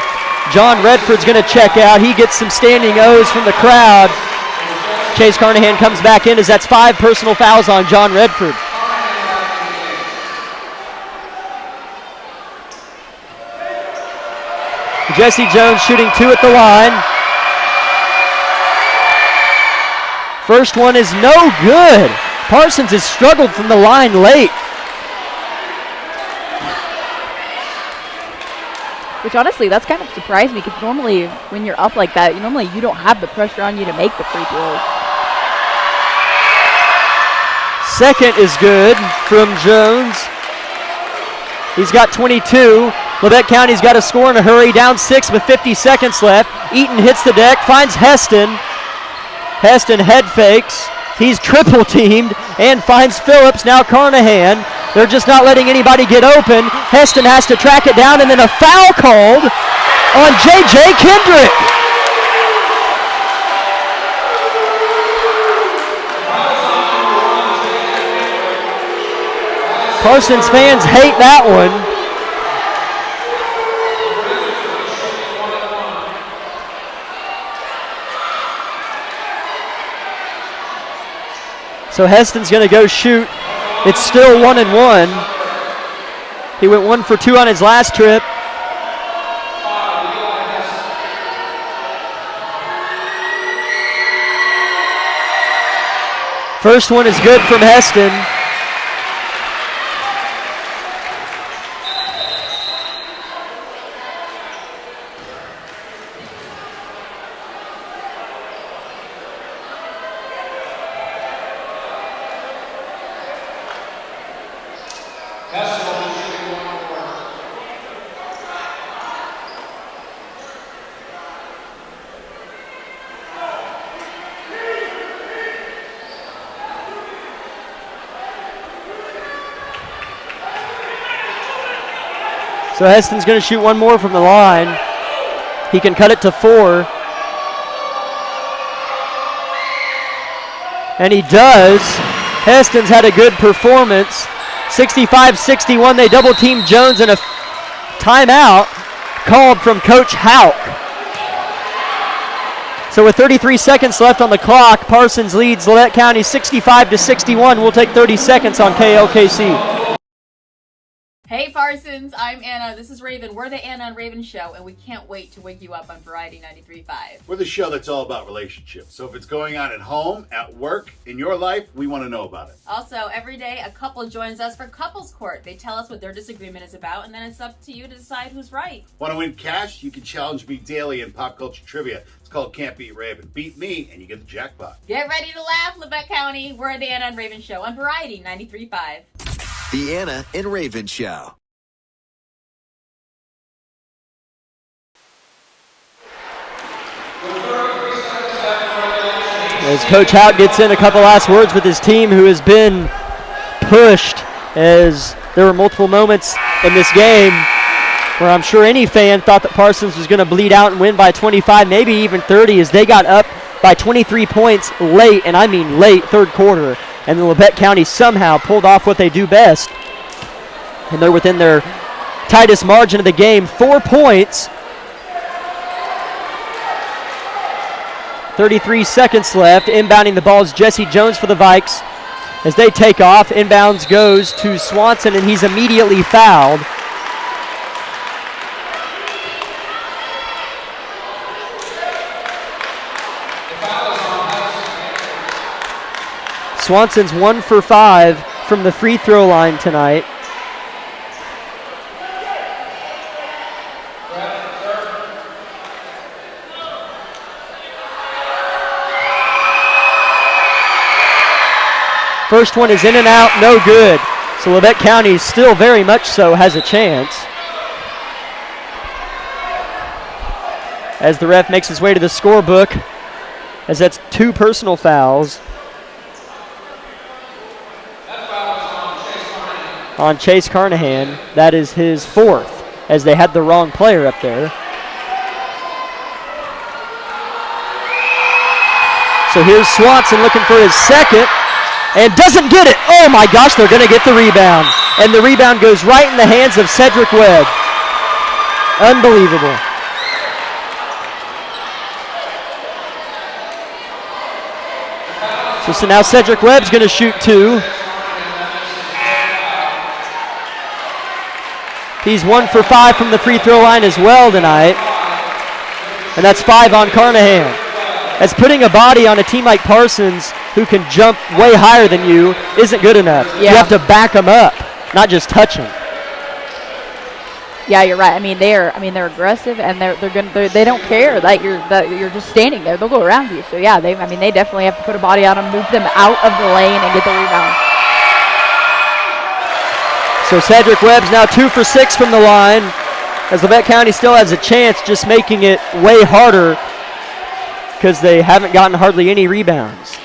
John Redford's going to check out. He gets some standing O's from the crowd. Chase Carnahan comes back in as that's 5 personal fouls on John Redford. Jesse Jones shooting 2 at the line. First one is no good. Parsons has struggled from the line late. Which honestly, that's kind of surprised me because normally when you're up like that, you don't have the pressure on you to make the free throws. Second is good from Jones. He's got 22. Labette County's got to score in a hurry, down 6 with 50 seconds left. Eaton hits the deck, finds Heston. Heston head fakes. He's triple teamed and finds Phillips. Now Carnahan. They're just not letting anybody get open. Heston has to track it down, and then a foul called on J.J. Kendrick. Parsons fans hate that one. So Heston's going to go shoot. It's still 1-and-1. He went 1 for 2 on his last trip. First one is good from Heston. So Heston's going to shoot one more from the line. He can cut it to 4. And he does. Heston's had a good performance. 65-61, they double team Jones, and a timeout called from Coach Hauk. So with 33 seconds left on the clock, Parsons leads Lillette County 65-61. We'll take 30 seconds on KLKC. Hey Parsons, I'm Anna. This is Raven. We're the Anna and Raven Show, and we can't wait to wake you up on Variety 93.5. We're the show that's all about relationships. So if it's going on at home, at work, in your life, we want to know about it. Also, every day a couple joins us for Couples Court. They tell us what their disagreement is about, and then it's up to you to decide who's right. Want to win cash? You can challenge me daily in pop culture trivia. It's called Can't Beat Raven. Beat me, and you get the jackpot. Get ready to laugh, Lillette County. We're the Anna and Raven Show on Variety 93.5. The Anna and Raven Show. As Coach Hauk gets in a couple last words with his team, who has been pushed, as there were multiple moments in this game where I'm sure any fan thought that Parsons was going to bleed out and win by 25, maybe even 30, as they got up by 23 points late, and I mean late, third quarter. And the Lillette County somehow pulled off what they do best. And they're within their tightest margin of the game, 4 points. 33 seconds left. Inbounding the ball is Jesse Jones for the Vikes. As they take off, inbounds goes to Swanson, and he's immediately fouled. Swanson's 1 for 5 from the free throw line tonight. First one is in and out, no good. So Lillette County still very much so has a chance. As the ref makes his way to the scorebook, as that's 2 personal fouls on Chase Carnahan. That is his 4th, as they had the wrong player up there. So here's Swanson looking for his 2nd, and doesn't get it. Oh my gosh, they're going to get the rebound. And the rebound goes right in the hands of Cedric Webb. Unbelievable. So now Cedric Webb's going to shoot 2. He's 1 for 5 from the free throw line as well tonight. And that's 5 on Carnahan. As putting a body on a team like Parsons, who can jump way higher than you, isn't good enough. Yeah. You have to back them up, not just touch them. Yeah, you're right. I mean, they're aggressive, and they don't care that you're just standing there. They'll go around you. So yeah, they definitely have to put a body on them, move them out of the lane, and get the rebound. So Cedric Webb's now 2 for 6 from the line, as Lillette County still has a chance, just making it way harder because they haven't gotten hardly any rebounds.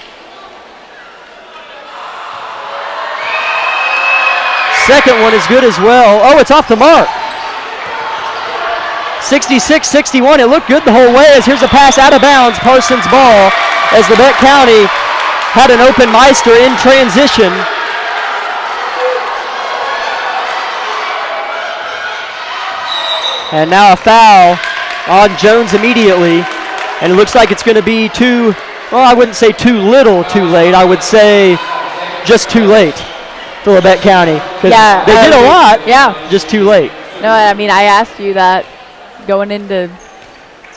Second one is good as well. Oh, it's off the mark. 66-61. It looked good the whole way, as here's a pass out of bounds. Parsons ball, as Lillette County had an open Meister in transition. And now a foul on Jones immediately. And it looks like it's going to be I wouldn't say too little too late. I would say just too late for Lillette County. Because they did a lot, just too late. No, I mean, I asked you that going into,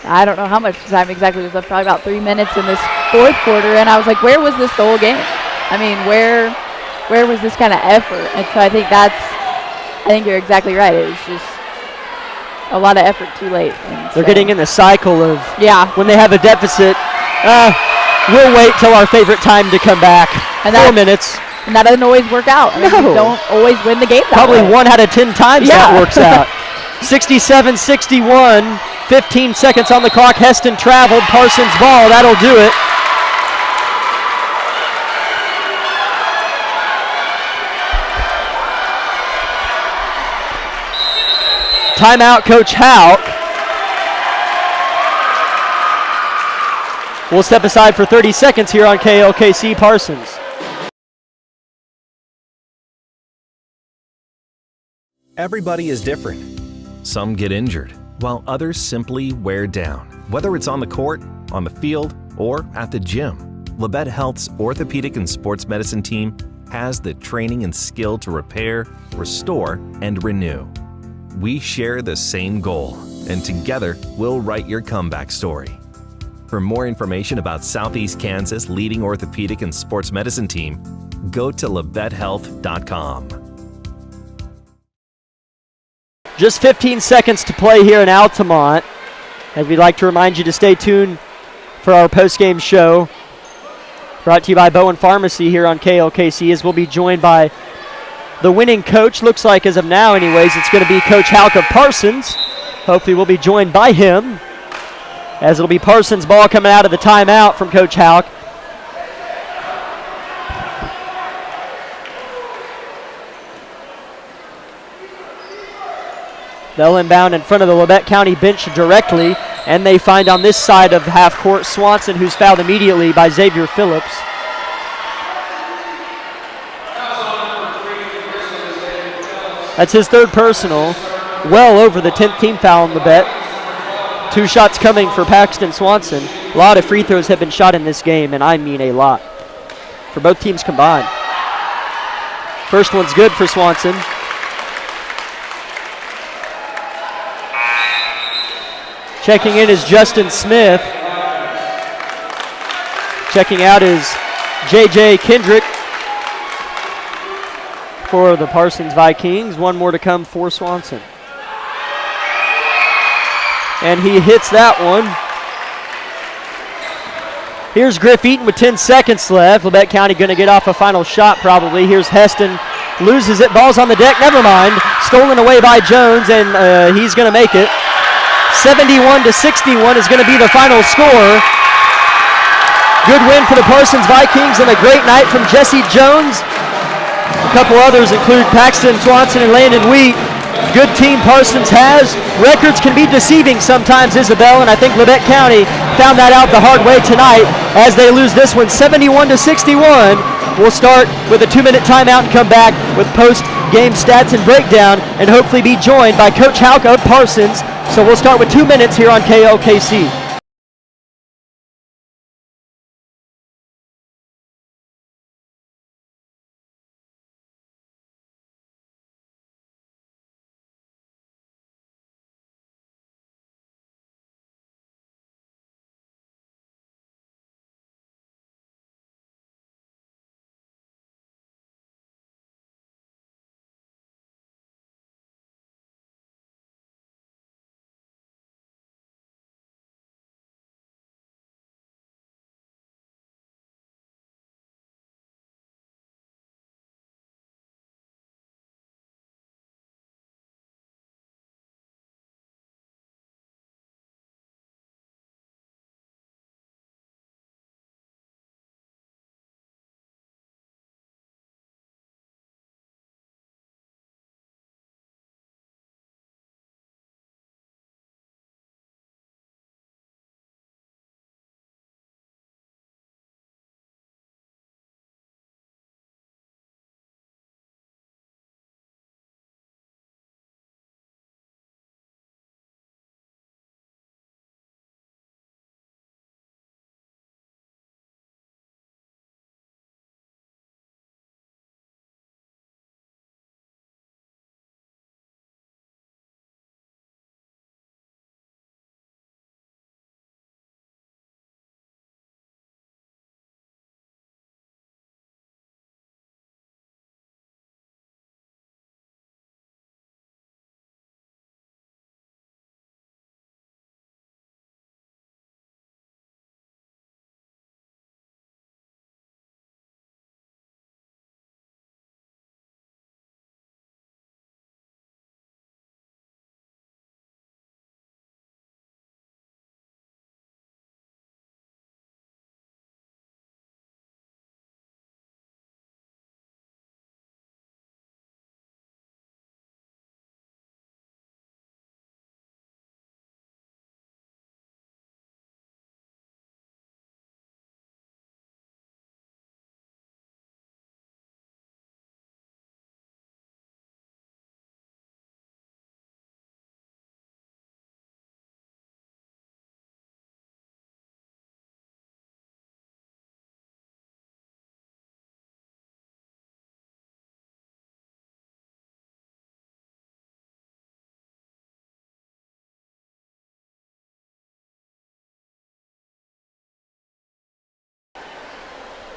I don't know how much time exactly was left, probably about 3 minutes in this 4th quarter, and I was like, where was this the whole game? I mean, where was this kind of effort? And so I think you're exactly right. It was just a lot of effort too late. They're getting in the cycle of when they have a deficit, we'll wait till our favorite time to come back. And 4 minutes. And that doesn't always work out. I mean, No. you don't always win the game that Probably way. 1 out of 10 times that Yeah. works out. 67-61, 15 seconds on the clock. Heston traveled. Parsons ball. That'll do it. Timeout, Coach Hauk. We'll step aside for 30 seconds here on KLKC Parsons. Everybody is different. Some get injured, while others simply wear down. Whether it's on the court, on the field, or at the gym, Labette Health's orthopedic and sports medicine team has the training and skill to repair, restore, and renew. We share the same goal, and together we'll write your comeback story. For more information about Southeast Kansas' leading orthopedic and sports medicine team, go to labettehealth.com. Just 15 seconds to play here in Altamont. And we'd like to remind you to stay tuned for our post-game show. Brought to you by Bowen Pharmacy here on KLKC, as we'll be joined by the winning coach. Looks like as of now anyways, it's going to be Coach Hauk of Parsons. Hopefully we'll be joined by him, as it'll be Parsons ball coming out of the timeout from Coach Hauk. They'll inbound in front of the Labette County bench directly, and they find on this side of half court Swanson, who's fouled immediately by Xavier Phillips. That's his third personal, well over the 10th team foul on Labette. 2 shots coming for Paxton Swanson. A lot of free throws have been shot in this game, and I mean a lot, for both teams combined. First one's good for Swanson. Checking in is Justin Smith. Checking out is J.J. Kendrick for the Parsons Vikings. One more to come for Swanson. And he hits that one. Here's Griff Eaton with 10 seconds left. Labette County going to get off a final shot probably. Here's Heston. Loses it. Ball's on the deck. Never mind. Stolen away by Jones, and he's going to make it. 71-61 is going to be the final score. Good win for the Parsons Vikings and a great night from Jesse Jones. A couple others include Paxton Swanson and Landon Wheat. Good team Parsons has. Records can be deceiving sometimes, Isabel, and I think Labette County found that out the hard way tonight as they lose this one 71-61. We'll start with a 2-minute timeout and come back with post-game stats and breakdown and hopefully be joined by Coach Hauk of Parsons. So we'll start with 2 minutes here on KLKC.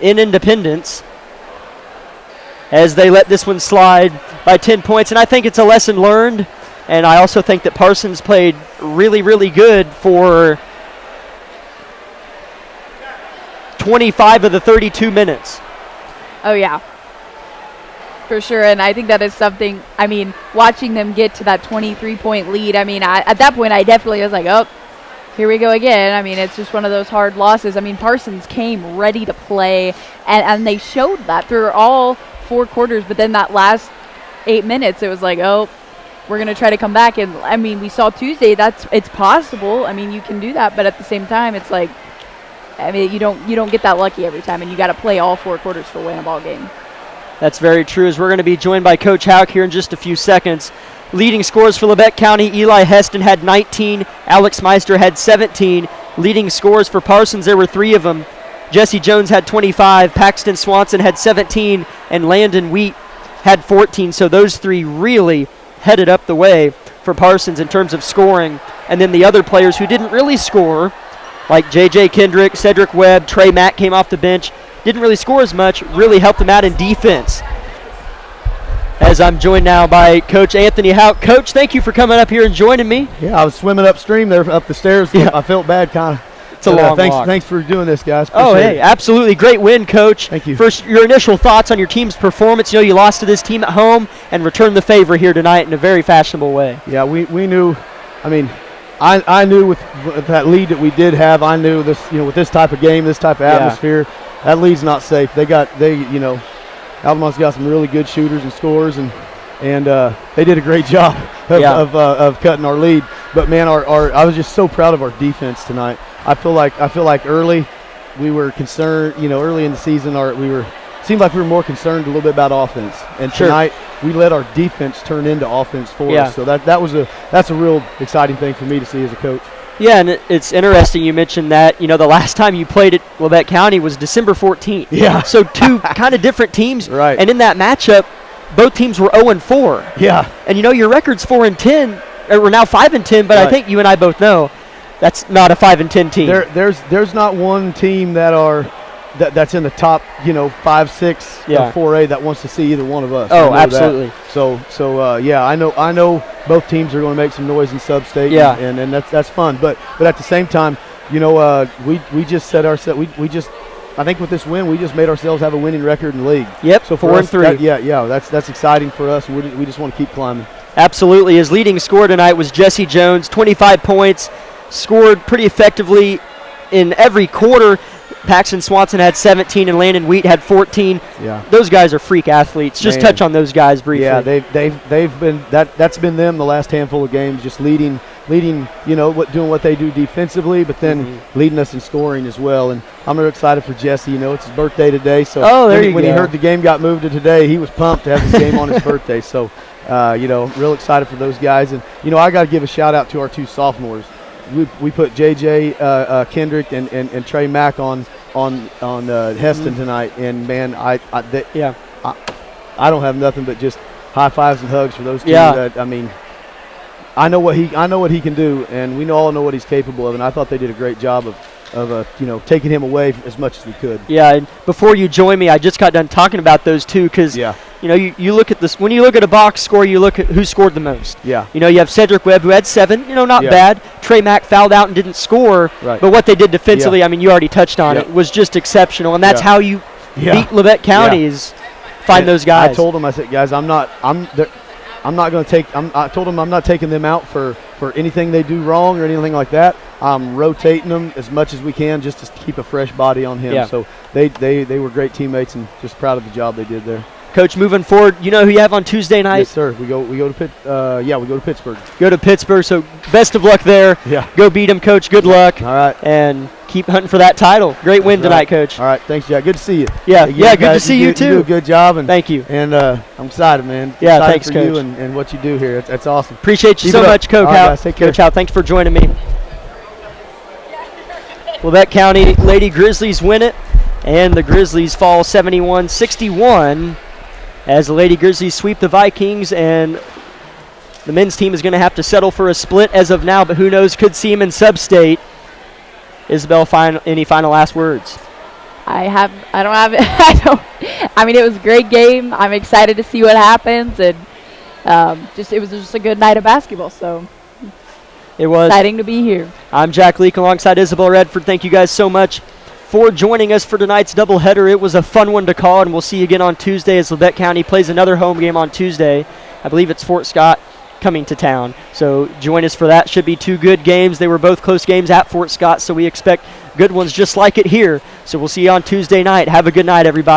in Independence as they let this one slide by 10 points. And I think it's a lesson learned. And I also think that Parsons played really, really good for 25 of the 32 minutes. Oh, yeah. For sure, and I think that is something, I mean, watching them get to that 23-point lead, I mean, at that point I definitely was like, oh, here we go again. I mean, it's just one of those hard losses. I mean, Parsons came ready to play, and they showed that through all 4 quarters, but then that last 8 minutes, it was like, oh, we're going to try to come back. And, I mean, we saw Tuesday, it's possible. I mean, you can do that, but at the same time, it's like, I mean, you don't get that lucky every time, and you got to play all 4 quarters to win a ball game. That's very true, as we're going to be joined by Coach Houck here in just a few seconds. Leading scores for Labette County, Eli Heston had 19, Alex Meister had 17. Leading scores for Parsons, there were 3 of them. Jesse Jones had 25, Paxton Swanson had 17, and Landon Wheat had 14. So those 3 really headed up the way for Parsons in terms of scoring. And then the other players who didn't really score, like J.J. Kendrick, Cedric Webb, Trey Mack came off the bench, didn't really score as much, really helped them out in defense. As I'm joined now by Coach Anthony Houck. Coach, thank you for coming up here and joining me. Yeah, I was swimming upstream there, up the stairs. Yeah. I felt bad, kind of. It's a long walk. Thanks for doing this, guys. Appreciate it. Absolutely. Great win, Coach. Thank you. First, your initial thoughts on your team's performance. You know, you lost to this team at home and returned the favor here tonight in a very fashionable way. Yeah, we knew. I mean, I knew with that lead that we did have, I knew this, you know, with this type of game, this type of atmosphere, that lead's not safe. Albemarle's got some really good shooters and scorers, and they did a great job of cutting our lead. But man, I was just so proud of our defense tonight. I feel like early we were concerned. You know, early in the season, seemed like we were more concerned a little bit about offense. And tonight we let our defense turn into offense for us. So that's a real exciting thing for me to see as a coach. Yeah, and it's interesting you mentioned that. You know, the last time you played at Labette County was December 14th. Yeah. So 2 kind of different teams. Right. And in that matchup, both teams were 0-4. Yeah. And you know, your record's 4-10. We're now 5-10, but I think you and I both know that's not a 5-10 team. There's not one team that's in the top, 5, 6, 4A that wants to see either one of us. Oh, absolutely. So I know both teams are going to make some noise in sub-state. Yeah. And that's fun. But at the same time, we just set ourselves. I think with this win, we just made ourselves have a winning record in the league. Yep. So 4-3. That's exciting for us, and we just want to keep climbing. Absolutely. His leading scorer tonight was Jesse Jones, 25 points, scored pretty effectively in every quarter. Paxton Swanson had 17 and Landon Wheat had 14. Yeah. Those guys are freak athletes. Just touch on those guys briefly. Yeah, they've been that's been them the last handful of games, just leading, doing what they do defensively, but then leading us in scoring as well. And I'm really excited for Jesse. It's his birthday today, so when he heard the game got moved to today, he was pumped to have this game on his birthday. So, real excited for those guys. And I got to give a shout out to our 2 sophomores. We put J.J. Kendrick and Trey Mack on Heston tonight, and man, I don't have nothing but just high fives and hugs for those two. I mean, I know what he can do, and we all know what he's capable of, and I thought they did a great job of taking him away as much as we could. Yeah, and before you join me, I just got done talking about those 2 because you look at this, when you look at a box score, you look at who scored the most. Yeah. You have Cedric Webb, who had 7, not bad. Trey Mack fouled out and didn't score. Right. But what they did defensively, I mean, you already touched on it, was just exceptional. And that's how you beat Labette County is find those guys. I told them, I said, guys, I told them I'm not taking them out for anything they do wrong or anything like that. I'm rotating them as much as we can just to keep a fresh body on him. Yeah. So they were great teammates, and just proud of the job they did there. Coach, moving forward, you know who you have on Tuesday night? Yes, sir. We go to Pittsburgh. Go to Pittsburgh. So best of luck there. Yeah. Go beat them, Coach. Good luck. All right. And keep hunting for that title. Great win tonight, Coach. All right. Thanks, Jack. Good to see you. Yeah. Good to see you too. You do a good job. And thank you. And I'm excited, man. Yeah. Excited Thanks, for Coach. You and what you do here. That's awesome. Appreciate you so much, Coach. All right, guys, take care. Coach Howe, thanks for joining me. Labette County Lady Grizzlies win it, and the Grizzlies fall 71-61 as the Lady Grizzlies sweep the Vikings, and the men's team is going to have to settle for a split as of now, but who knows, could see them in sub-state. Isabel, any final last words? I don't have it. I mean, it was a great game. I'm excited to see what happens, and it was just a good night of basketball. So it was exciting to be here. I'm Jack Leake alongside Isabel Redford. Thank you guys so much for joining us for tonight's doubleheader. It was a fun one to call, and we'll see you again on Tuesday as Labette County plays another home game on Tuesday. I believe it's Fort Scott coming to town. So join us for that. Should be 2 good games. They were both close games at Fort Scott, so we expect good ones just like it here. So we'll see you on Tuesday night. Have a good night, everybody.